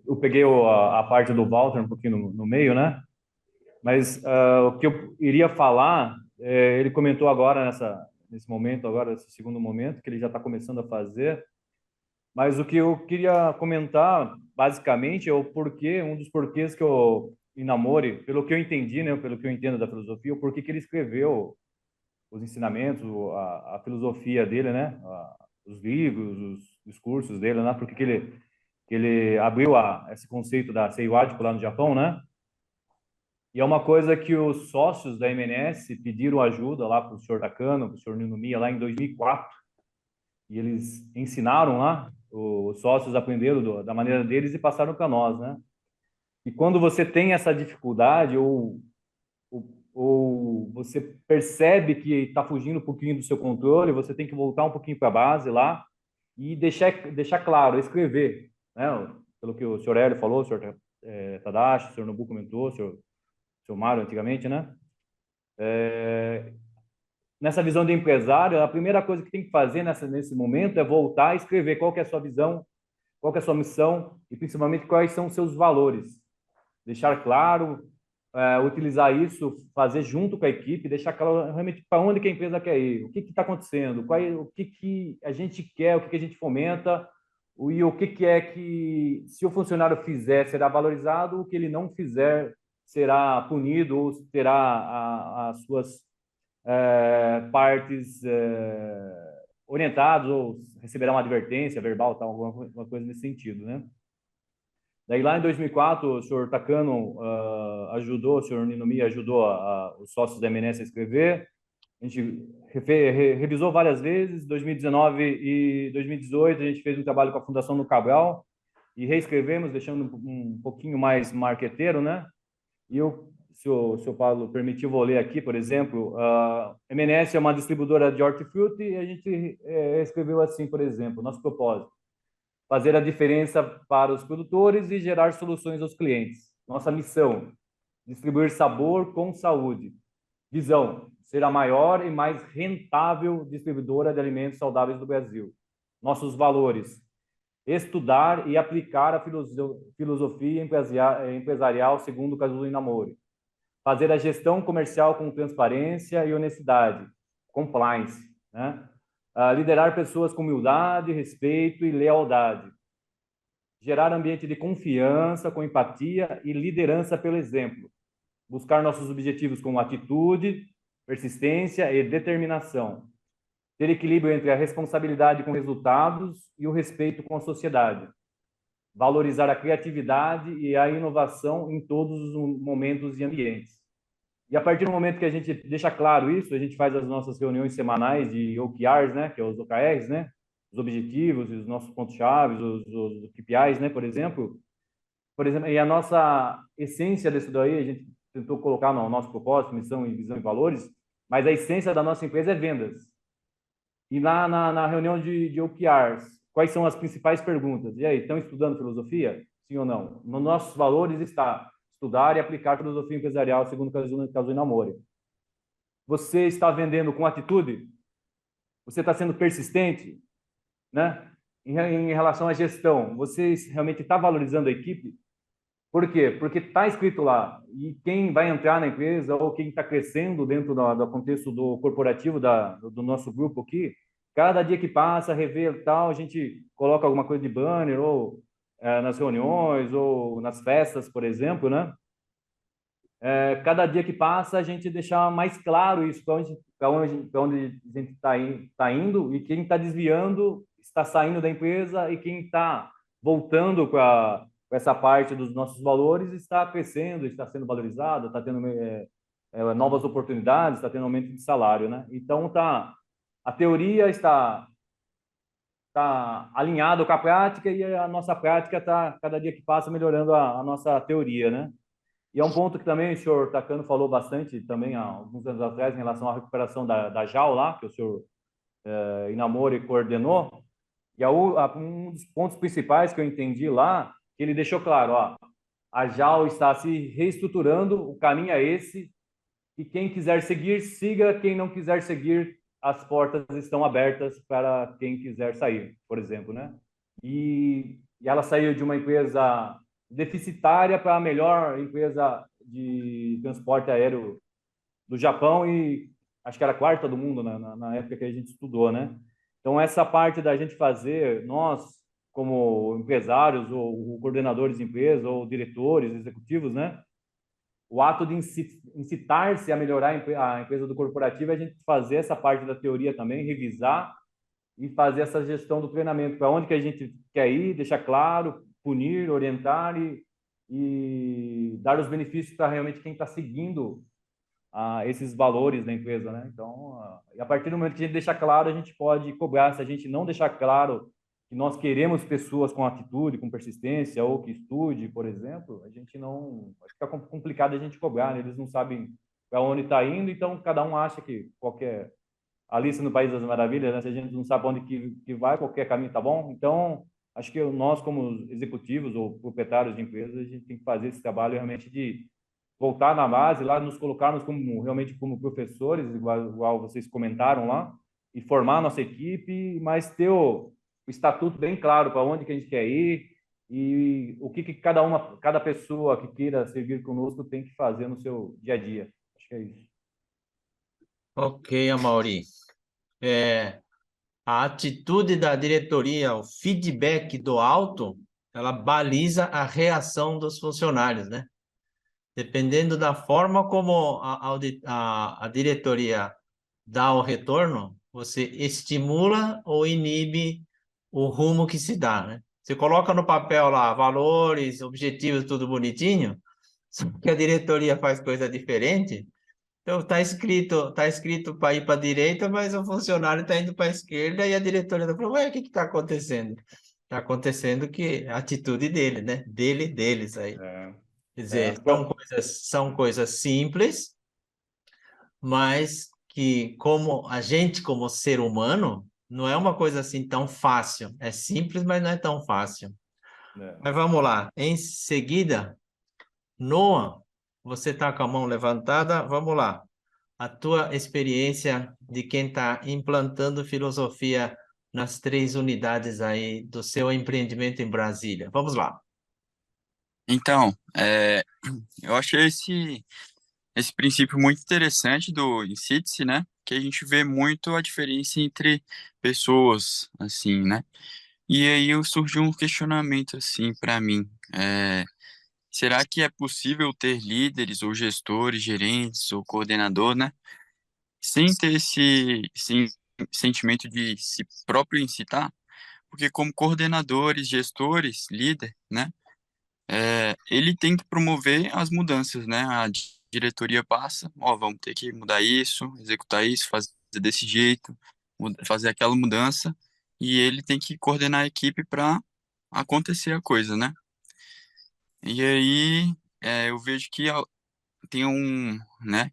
eu peguei a parte do Walter um pouquinho no meio, né? Mas o que eu iria falar, ele comentou agora nesse momento, agora nesse segundo momento, que ele já está começando a fazer. Mas o que eu queria comentar, basicamente, é o porquê, um dos porquês que o Inamori, pelo que eu entendi, né, pelo que eu entendo da filosofia, o porquê que ele escreveu os ensinamentos, a filosofia dele, né, os livros, os discursos dele, né, porque que ele abriu esse conceito da Seiwadi lá no Japão, né? E é uma coisa que os sócios da MNS pediram ajuda lá para o senhor Takano, para o senhor Ninomiya, lá em 2004. E eles ensinaram lá, os sócios aprenderam da maneira deles e passaram para nós, né? E quando você tem essa dificuldade ou você percebe que está fugindo um pouquinho do seu controle, você tem que voltar um pouquinho para a base lá e deixar claro, escrever, né? Pelo que o senhor Hélio falou, o senhor Tadashi, o senhor Nobu comentou, o senhor Mário antigamente, né? Nessa visão de empresário, a primeira coisa que tem que fazer nesse momento é voltar a escrever qual que é a sua visão, qual que é a sua missão e principalmente quais são os seus valores. Deixar claro, utilizar isso, fazer junto com a equipe, deixar claro realmente para onde que a empresa quer ir, o que está acontecendo, o que a gente quer, o que a gente fomenta, e o que é que, se o funcionário fizer, será valorizado, o que ele não fizer será punido ou terá as suas partes orientadas ou receberá uma advertência verbal, tal, alguma coisa nesse sentido, né? Daí lá em 2004, o senhor Takano ajudou, o senhor Ninomiya ajudou os sócios da MNS a escrever. A gente revisou várias vezes. 2019 e 2018 a gente fez um trabalho com a Fundação no Cabral e reescrevemos, deixando um pouquinho mais marqueteiro, né? E se o Paulo permitir, vou ler aqui, por exemplo, a MNS é uma distribuidora de hortifruti e a gente escreveu assim, por exemplo, nosso propósito: fazer a diferença para os produtores e gerar soluções aos clientes. Nossa missão: distribuir sabor com saúde. Visão: ser a maior e mais rentável distribuidora de alimentos saudáveis do Brasil. Nossos valores: estudar e aplicar a filosofia empresarial segundo Kazuo Inamori. Fazer a gestão comercial com transparência e honestidade, compliance, né? Liderar pessoas com humildade, respeito e lealdade. Gerar ambiente de confiança, com empatia e liderança pelo exemplo. Buscar nossos objetivos com atitude, persistência e determinação. Ter equilíbrio entre a responsabilidade com resultados e o respeito com a sociedade. Valorizar a criatividade e a inovação em todos os momentos e ambientes. E a partir do momento que a gente deixa claro isso, a gente faz as nossas reuniões semanais de OKRs, né, que é os OKRs, né, os objetivos e os nossos pontos-chave, os KPIs, né, por exemplo, e a nossa essência disso daí, a gente tentou colocar no nosso propósito, missão, visão e valores, mas a essência da nossa empresa é vendas. E na reunião de OKRs, quais são as principais perguntas? E aí, estão estudando filosofia? Sim ou não? Nos nossos valores está estudar e aplicar filosofia empresarial, segundo Kazuo Inamori. Você está vendendo com atitude? Você está sendo persistente? Né? Em relação à gestão, você realmente está valorizando a equipe? Por quê? Porque está escrito lá, e quem vai entrar na empresa ou quem está crescendo dentro do contexto do corporativo do nosso grupo aqui, cada dia que passa, rever tal, a gente coloca alguma coisa de banner ou nas reuniões ou nas festas, por exemplo, né? Cada dia que passa, a gente deixar mais claro isso, para onde a gente está indo e quem está desviando está saindo da empresa e quem está voltando com essa parte dos nossos valores está crescendo, está sendo valorizado, está tendo novas oportunidades, está tendo aumento de salário, né? Então, a teoria está alinhada com a prática e a nossa prática está, cada dia que passa, melhorando a nossa teoria, né? E é um ponto que também o senhor Takano falou bastante também há alguns anos atrás em relação à recuperação da JAL lá, que o senhor Inamori coordenou. E um dos pontos principais que eu entendi lá, que ele deixou claro, ó, a JAL está se reestruturando, o caminho é esse, e quem quiser seguir, siga, quem não quiser seguir, as portas estão abertas para quem quiser sair, por exemplo, né? E ela saiu de uma empresa deficitária para a melhor empresa de transporte aéreo do Japão e acho que era a quarta do mundo na época que a gente estudou, né? Então, essa parte da gente fazer, nós, como empresários ou coordenadores de empresa ou diretores, executivos, né? O ato de incitar-se a melhorar a empresa do corporativo é a gente fazer essa parte da teoria também, revisar e fazer essa gestão do treinamento, para onde que a gente quer ir, deixar claro, punir, orientar e dar os benefícios para realmente quem está seguindo esses valores da empresa, né? Então, a partir do momento que a gente deixa claro, a gente pode cobrar. Se a gente não deixar claro que nós queremos pessoas com atitude, com persistência, ou que estude, por exemplo, a gente não... Fica complicado a gente cobrar, né? Eles não sabem para onde está indo, então cada um acha que qualquer Alice no País das Maravilhas, né? Se a gente não sabe onde que vai, qualquer caminho tá bom. Então, acho que nós, como executivos ou proprietários de empresas, a gente tem que fazer esse trabalho realmente de voltar na base, lá nos colocarmos como realmente como professores, igual vocês comentaram lá, e formar a nossa equipe, mas ter o estatuto bem claro para onde que a gente quer ir e o que cada pessoa que queira servir conosco tem que fazer no seu dia a dia. Acho que é isso. Ok, Amaury. A atitude da diretoria, o feedback do alto, ela baliza a reação dos funcionários, né? Dependendo da forma como a diretoria dá o retorno, você estimula ou inibe o rumo que se dá, né? Você coloca no papel lá valores, objetivos, tudo bonitinho, só que a diretoria faz coisa diferente, então tá escrito para ir para a direita, mas o funcionário está indo para a esquerda e a diretoria está falando, ué, o que está acontecendo? Está acontecendo que a atitude dele, né? Deles aí. Quer dizer, são coisas simples, mas que como a gente, como ser humano, não é uma coisa assim tão fácil. É simples, mas não é tão fácil. Mas vamos lá. Em seguida, Noah, você está com a mão levantada, vamos lá. A tua experiência de quem está implantando filosofia nas 3 unidades aí do seu empreendimento em Brasília. Vamos lá. Então, eu achei esse princípio muito interessante do INSITSE, né? Que a gente vê muito a diferença entre pessoas, assim, né? E aí surgiu um questionamento, assim, para mim. Será que é possível ter líderes ou gestores, gerentes ou coordenador, né? Sem ter esse sentimento de si próprio incitar? Porque como coordenadores, gestores, líder, né? Ele tem que promover as mudanças, né? A diretoria passa, ó, vamos ter que mudar isso, executar isso, fazer desse jeito, fazer aquela mudança, e ele tem que coordenar a equipe para acontecer a coisa, né? E aí eu vejo que tem né?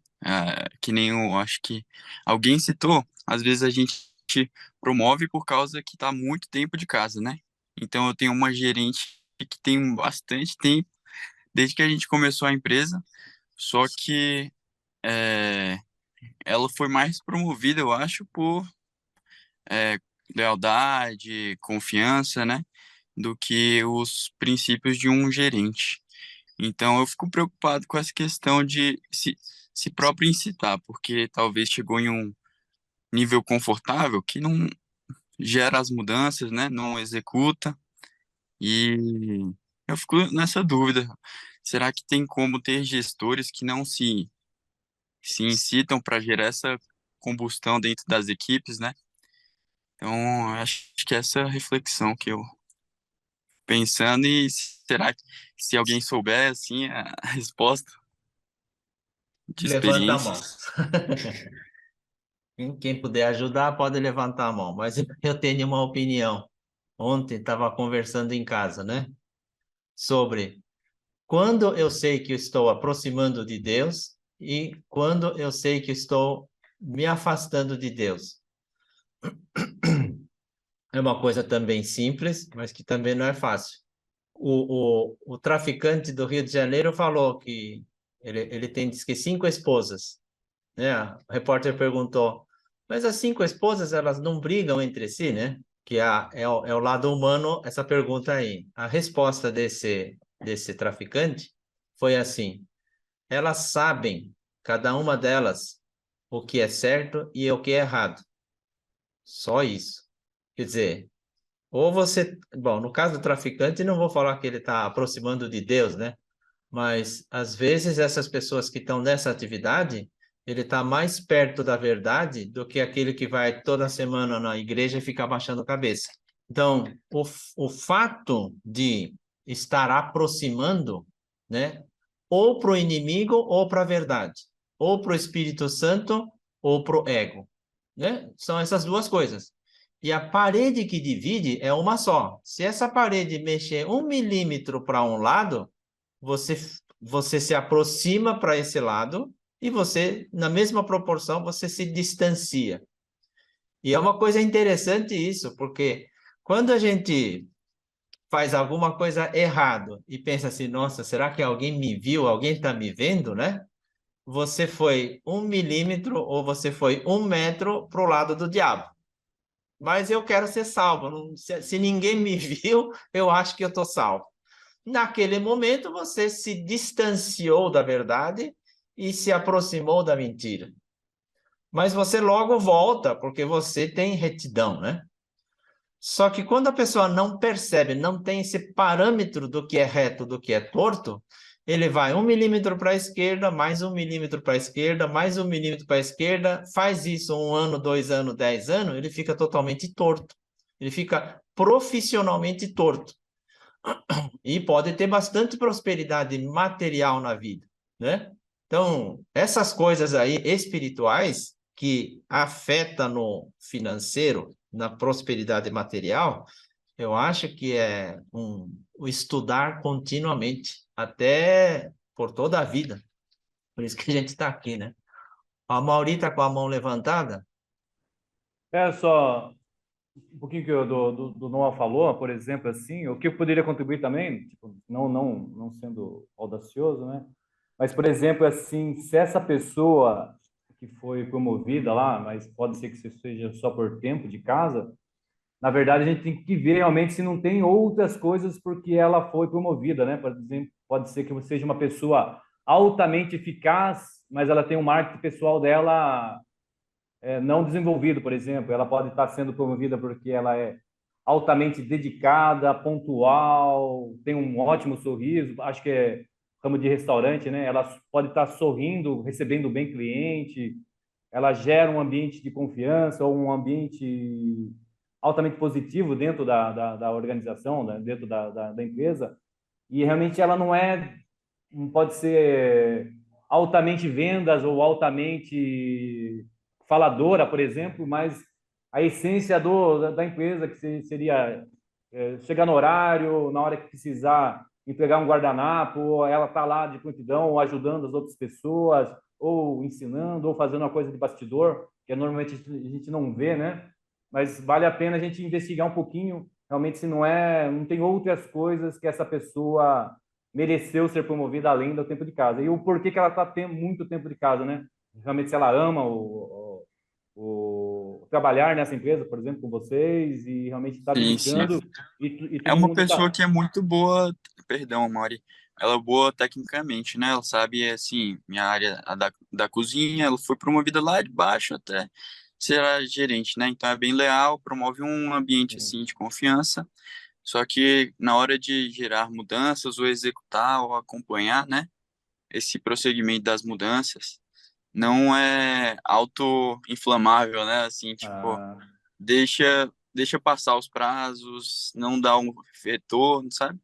Que nem eu acho que alguém citou, às vezes a gente promove por causa que está muito tempo de casa, né? Então eu tenho uma gerente que tem bastante tempo desde que a gente começou a empresa, só que é, ela foi mais promovida, eu acho, por lealdade, confiança, né, do que os princípios de um gerente. Então eu fico preocupado com essa questão de se próprio incitar, porque talvez chegou em um nível confortável que não gera as mudanças, né, não executa, e eu fico nessa dúvida. Será que tem como ter gestores que não se incitam para gerar essa combustão dentro das equipes, né? Então, acho que essa é a reflexão que eu pensando, e será que se alguém souber assim a resposta de Levanta a mão. experiências? Quem puder ajudar pode levantar a mão, mas eu tenho uma opinião. Ontem estava conversando em casa, né? Sobre quando eu sei que eu estou aproximando de Deus e quando eu sei que estou me afastando de Deus. É uma coisa também simples, mas que também não é fácil. O traficante do Rio de Janeiro falou que ele tem, diz que 5 esposas, né? O repórter perguntou, mas as 5 esposas, elas não brigam entre si, né? Que é o lado humano, essa pergunta aí. A resposta desse traficante foi assim, elas sabem, cada uma delas, o que é certo e o que é errado. Só isso. Quer dizer, ou você... Bom, no caso do traficante, não vou falar que ele está aproximando de Deus, né? Mas, às vezes, essas pessoas que estão nessa atividade, ele está mais perto da verdade do que aquele que vai toda semana na igreja e fica abaixando a cabeça. Então, o fato de estar aproximando, né, ou para o inimigo ou para a verdade, ou para o Espírito Santo ou para o ego, né? São essas duas coisas. E a parede que divide é uma só. Se essa parede mexer 1 milímetro para um lado, você se aproxima para esse lado e você, na mesma proporção, você se distancia. E é uma coisa interessante isso, porque quando a gente faz alguma coisa errado e pensa assim, nossa, será que alguém me viu? Alguém está me vendo, né? Você foi 1 milímetro ou você foi 1 metro para o lado do diabo. Mas eu quero ser salvo. Se ninguém me viu, eu acho que eu estou salvo. Naquele momento, você se distanciou da verdade e se aproximou da mentira. Mas você logo volta, porque você tem retidão, né? Só que quando a pessoa não percebe, não tem esse parâmetro do que é reto, do que é torto, ele vai 1 milímetro para a esquerda, mais 1 milímetro para a esquerda, mais 1 milímetro para a esquerda, faz isso 1 ano, 2 anos, 10 anos, ele fica totalmente torto. Ele fica profissionalmente torto. E pode ter bastante prosperidade material na vida, né? Então, essas coisas aí espirituais que afetam no financeiro, na prosperidade material, eu acho que é o estudar continuamente, até por toda a vida. Por isso que a gente está aqui, né? A Mauri está com a mão levantada. É só um pouquinho que do Noah falou, por exemplo, assim, o que eu poderia contribuir também, tipo, não sendo audacioso, né? Mas, por exemplo, assim, se essa pessoa que foi promovida lá, mas pode ser que seja só por tempo de casa, na verdade, a gente tem que ver realmente se não tem outras coisas porque ela foi promovida, né? Por exemplo, pode ser que você seja uma pessoa altamente eficaz, mas ela tem um marketing pessoal dela não desenvolvido, por exemplo. Ela pode estar sendo promovida porque ela é altamente dedicada, pontual, tem um ótimo sorriso, acho que é ramo de restaurante, né? Ela pode estar sorrindo, recebendo bem cliente, ela gera um ambiente de confiança ou um ambiente altamente positivo dentro da organização, né? Dentro da empresa, e realmente ela não pode ser altamente vendas ou altamente faladora, por exemplo, mas a essência da empresa, que seria chegar no horário, na hora que precisar entregar um guardanapo, ou ela está lá de prontidão, ou ajudando as outras pessoas, ou ensinando, ou fazendo uma coisa de bastidor, que normalmente a gente não vê, né? Mas vale a pena a gente investigar um pouquinho, realmente se não tem outras coisas que essa pessoa mereceu ser promovida além do tempo de casa. E o porquê que ela está tendo muito tempo de casa, né? Realmente se ela ama o trabalhar nessa empresa, por exemplo, com vocês, e realmente está Sim, sim. dedicando, e É todo uma mundo pessoa está. que é muito boa, perdão, Mari, ela é boa tecnicamente, né? Ela sabe, assim, minha área a da cozinha, ela foi promovida lá de baixo até ser a gerente, né? Então é bem leal, promove um ambiente, assim, de confiança, só que na hora de gerar mudanças, ou executar, ou acompanhar, né? Esse prosseguimento das mudanças, não é auto-inflamável, né? Assim, tipo, Ah, deixa passar os prazos, não dá um retorno, sabe?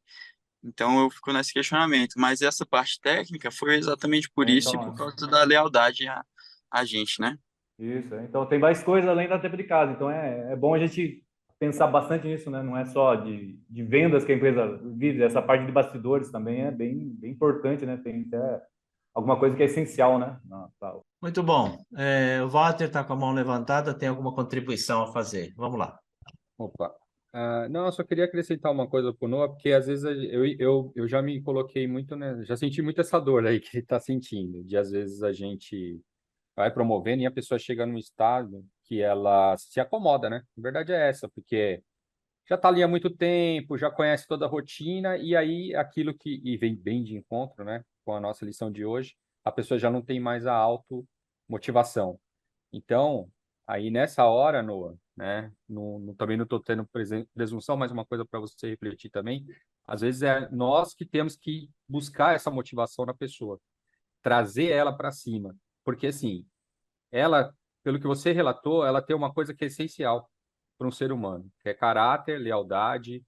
Então eu fico nesse questionamento. Mas essa parte técnica foi exatamente por isso e por então, causa da lealdade a gente, né? isso. Então, tem mais coisas além da tempo de casa. Então, é bom a gente pensar bastante nisso, né? Não é só de vendas que a empresa vive, essa parte de bastidores também é bem importante, né? Tem até alguma coisa que é essencial, né? Muito bom. O Walter está com a mão levantada, tem alguma contribuição a fazer? Vamos lá. Opa. Não, eu só queria acrescentar uma coisa para o Noah, porque às vezes eu já me coloquei muito, né? Já senti muito essa dor aí que ele está sentindo, de às vezes a gente vai promovendo e a pessoa chega num estado que ela se acomoda, né? A verdade é essa, porque já está ali há muito tempo, já conhece toda a rotina, e aí aquilo e vem bem de encontro, né? Com a nossa lição de hoje, a pessoa já não tem mais a automotivação. Então, aí nessa hora, Noah, né? Também não estou tendo presunção, mas uma coisa para você refletir também. Às vezes é nós que temos que buscar essa motivação na pessoa, trazer ela para cima. Porque, assim, ela, pelo que você relatou, ela tem uma coisa que é essencial para um ser humano, que é caráter, lealdade,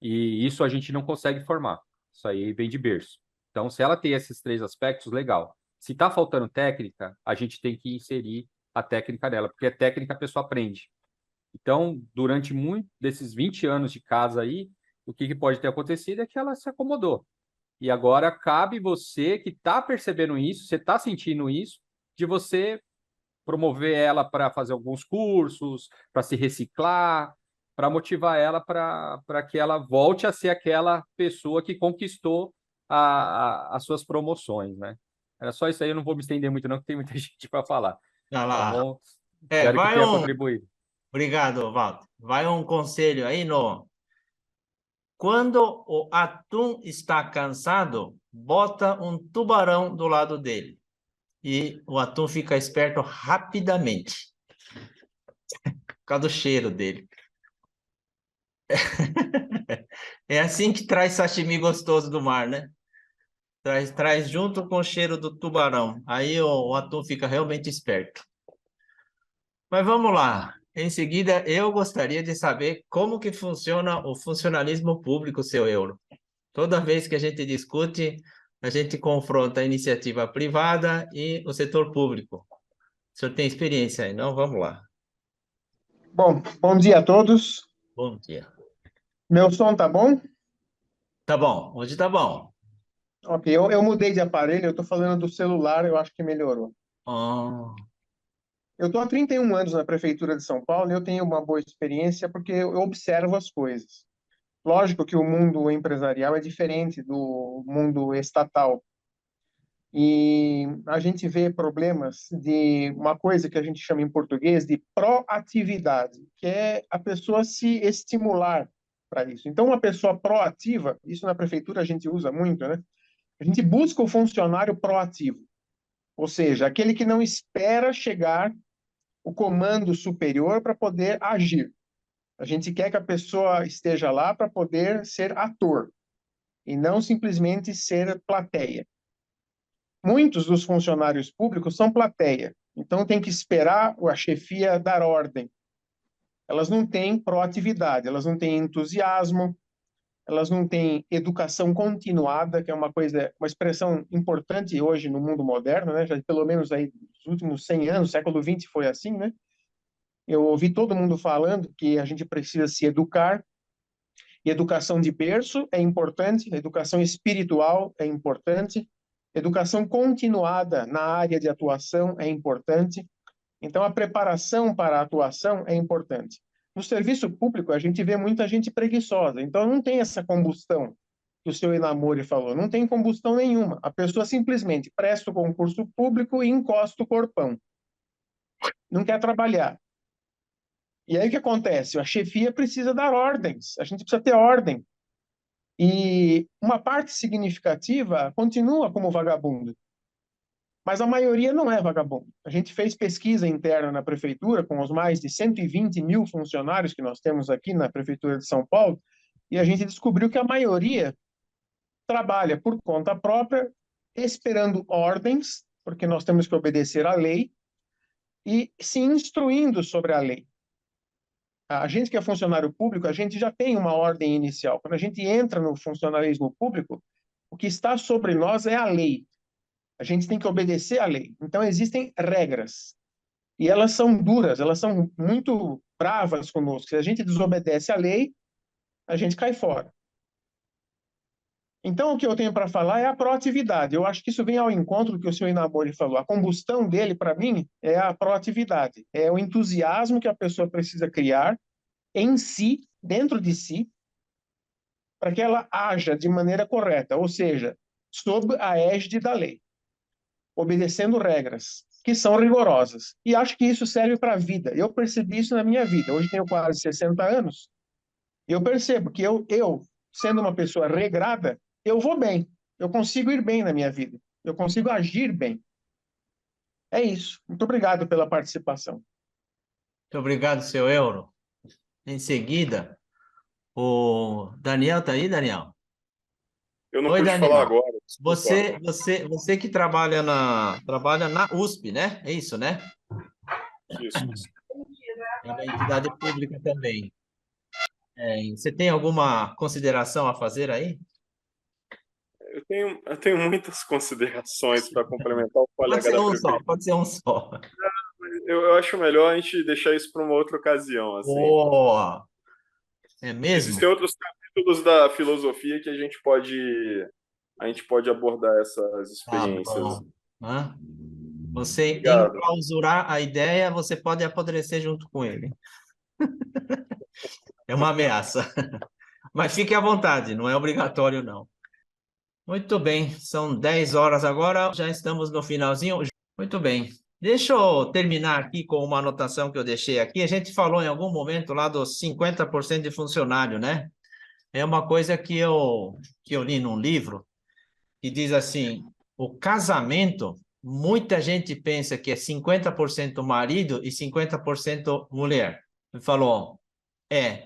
e isso a gente não consegue formar. Isso aí vem de berço. Então, se ela tem esses três aspectos, legal. Se está faltando técnica, a gente tem que inserir a técnica dela, porque a técnica a pessoa aprende. Então, durante muito desses 20 anos de casa aí, o que pode ter acontecido é que ela se acomodou. E agora cabe você que está percebendo isso, você está sentindo isso, de você promover ela para fazer alguns cursos, para se reciclar, para motivar ela para que ela volte a ser aquela pessoa que conquistou as suas promoções, né? Era só isso aí, eu não vou me estender muito, não, porque tem muita gente para falar. Tá Tá lá. bom? Espero que tenha contribuído. Obrigado, Walter. Vai um conselho aí, no. Quando o atum está cansado, bota um tubarão do lado dele. E o atum fica esperto rapidamente. Por causa do cheiro dele. É assim que traz sashimi gostoso do mar, né? Traz junto com o cheiro do tubarão. Aí o atum fica realmente esperto. Mas vamos lá. Em seguida, eu gostaria de saber como que funciona o funcionalismo público, seu Euro. Toda vez que a gente discute, a gente confronta a iniciativa privada e o setor público. O senhor tem experiência aí, não? Vamos lá. Bom dia a todos. Bom dia. Meu som tá bom? Tá bom, hoje tá bom. Ok, eu mudei de aparelho, eu estou falando do celular, eu acho que melhorou. Oh, Eu estou há 31 anos na Prefeitura de São Paulo e eu tenho uma boa experiência porque eu observo as coisas. Lógico que o mundo empresarial é diferente do mundo estatal. E a gente vê problemas de uma coisa que a gente chama em português de proatividade, que é a pessoa se estimular para isso. Então, uma pessoa proativa, isso na prefeitura a gente usa muito, né? A gente busca o funcionário proativo, ou seja, aquele que não espera chegar o comando superior para poder agir. A gente quer que a pessoa esteja lá para poder ser ator e não simplesmente ser plateia. Muitos dos funcionários públicos são plateia, então tem que esperar a chefia dar ordem. Elas não têm proatividade, elas não têm entusiasmo, elas não têm educação continuada, que é uma coisa, uma expressão importante hoje no mundo moderno, né? Já pelo menos aí nos últimos 100 anos, século XX foi assim, né? Eu ouvi todo mundo falando que a gente precisa se educar, e educação de berço é importante, educação espiritual é importante, educação continuada na área de atuação é importante. Então, a preparação para a atuação é importante. No serviço público, a gente vê muita gente preguiçosa, então não tem essa combustão que o seu Enamore falou, não tem combustão nenhuma. A pessoa simplesmente presta o concurso público e encosta o corpão. Não quer trabalhar. E aí o que acontece? A chefia precisa dar ordens, a gente precisa ter ordem. E uma parte significativa continua como vagabundo. Mas a maioria não é vagabundo. A gente fez pesquisa interna na prefeitura, com os mais de 120 mil funcionários que nós temos aqui na prefeitura de São Paulo, e a gente descobriu que a maioria trabalha por conta própria, esperando ordens, porque nós temos que obedecer à lei, e se instruindo sobre a lei. A gente que é funcionário público, a gente já tem uma ordem inicial. Quando a gente entra no funcionalismo público, o que está sobre nós é a lei. A gente tem que obedecer à lei. Então, existem regras. E elas são duras, elas são muito bravas conosco. Se a gente desobedece à lei, a gente cai fora. Então, o que eu tenho para falar é a proatividade. Eu acho que isso vem ao encontro do que o senhor Inamori falou. A combustão dele, para mim, é a proatividade. É o entusiasmo que a pessoa precisa criar em si, dentro de si, para que ela haja de maneira correta, ou seja, sob a égide da lei, obedecendo regras que são rigorosas. E acho que isso serve para a vida. Eu percebi isso na minha vida. Hoje tenho quase 60 anos. E eu percebo que eu, sendo uma pessoa regrada, eu vou bem. Eu consigo ir bem na minha vida. Eu consigo agir bem. É isso. Muito obrigado pela participação. muito obrigado, seu Euro. Em seguida, o Daniel tá aí, Daniel? Eu não Oi, pude Daniel. falar agora, desculpa. Você que trabalha na USP, né? É isso, né? Isso. É uma entidade pública também. Você tem alguma consideração a fazer aí? Eu tenho muitas considerações para complementar o colega da prefeitura. Pode ser um só. Eu acho melhor a gente deixar isso para uma outra ocasião, assim. Oh, é mesmo? Existem outros capítulos da filosofia que a gente pode abordar essas Tá experiências. bom. Hã? Você Obrigado. enclausurar a ideia, você pode apodrecer junto com ele. É uma ameaça. Mas fique à vontade, não é obrigatório, não. Muito bem, são 10 horas agora, já estamos no finalzinho. Muito bem. Deixa eu terminar aqui com uma anotação que eu deixei aqui. A gente falou em algum momento lá dos 50% de funcionário, né? É uma coisa que eu li num livro, que diz assim, o casamento, muita gente pensa que é 50% marido e 50% mulher. Ele falou,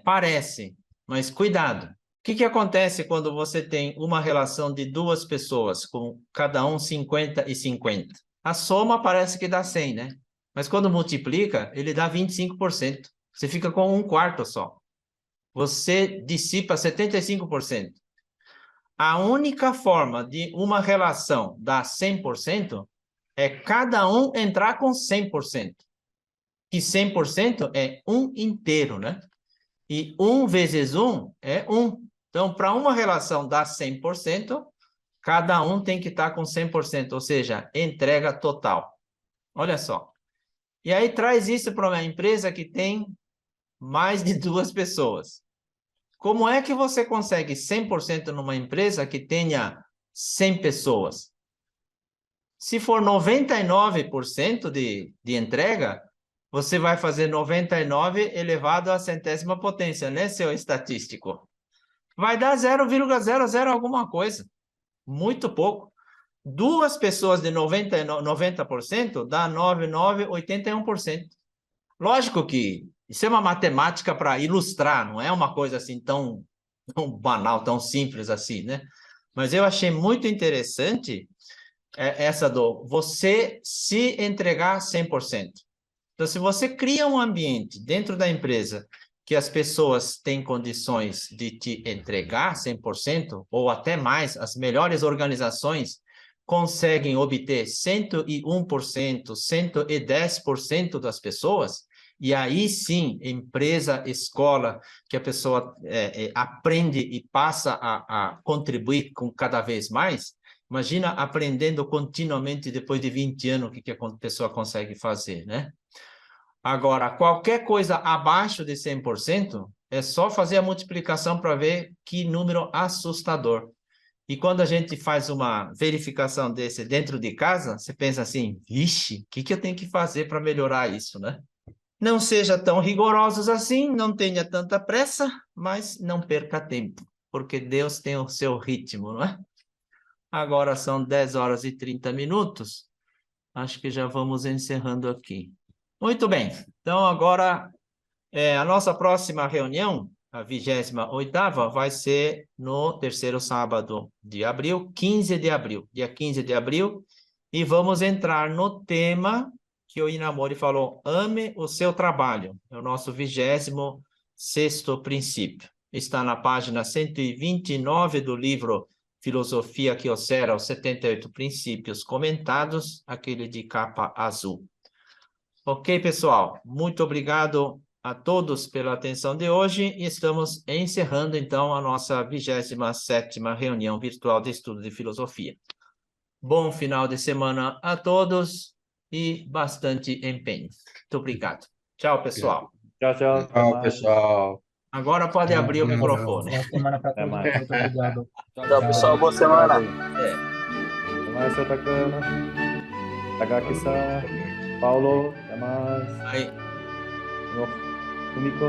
parece, mas cuidado. O que acontece quando você tem uma relação de duas pessoas, com cada um 50 e 50? A soma parece que dá 100, né? Mas quando multiplica, ele dá 25%. Você fica com um quarto só. Você dissipa 75%. A única forma de uma relação dar 100% é cada um entrar com 100%. E 100% é um inteiro, né? E 1 vezes 1 é 1. Então, para uma relação dar 100%, cada um tem que estar com 100%, ou seja, entrega total. Olha só. E aí traz isso para uma empresa que tem mais de 2 pessoas. Como é que você consegue 100% numa empresa que tenha 100 pessoas? Se for 99% de entrega, você vai fazer 99 elevado à centésima potência, né, seu estatístico? Vai dar 0,00 alguma coisa. Muito pouco. 2 pessoas de 90% dá 99,81%. Lógico que isso é uma matemática para ilustrar, não é uma coisa assim tão banal, tão simples assim, né? Mas eu achei muito interessante essa do você se entregar 100%. Então, se você cria um ambiente dentro da empresa que as pessoas têm condições de te entregar 100%, ou até mais, as melhores organizações conseguem obter 101%, 110% das pessoas, e aí sim, empresa, escola, que a pessoa aprende e passa a contribuir com cada vez mais, imagina aprendendo continuamente depois de 20 anos o que a pessoa consegue fazer, né? Agora, qualquer coisa abaixo de 100%, é só fazer a multiplicação para ver que número assustador. E quando a gente faz uma verificação desse dentro de casa, você pensa assim, vixe, o que eu tenho que fazer para melhorar isso, né? Não seja tão rigorosos assim, não tenha tanta pressa, mas não perca tempo, porque Deus tem o seu ritmo, não é? Agora são 10 horas e 30 minutos. Acho que já vamos encerrando aqui. Muito bem. Então, agora, a nossa próxima reunião, a 28ª, vai ser no terceiro sábado de abril, 15 de abril. Dia 15 de abril. E vamos entrar no tema que o Inamori falou, ame o seu trabalho. É o nosso 26º princípio. Está na página 129 do livro Filosofia Kyocera, os 78 princípios comentados, aquele de capa azul. Ok, pessoal? Muito obrigado a todos pela atenção de hoje e estamos encerrando, então, a nossa 27ª reunião virtual de estudo de filosofia. Bom final de semana a todos e bastante empenho. Muito obrigado. Tchau, pessoal. Tchau, tchau. Até Tchau, mais. pessoal. Agora pode abrir o microfone. Boa semana para Até todos. mais. Muito obrigado. Tchau, pessoal. Boa semana. Até mais, seu Takana. Takaki-san. Paulo. Até mais. Aí. Fumiko.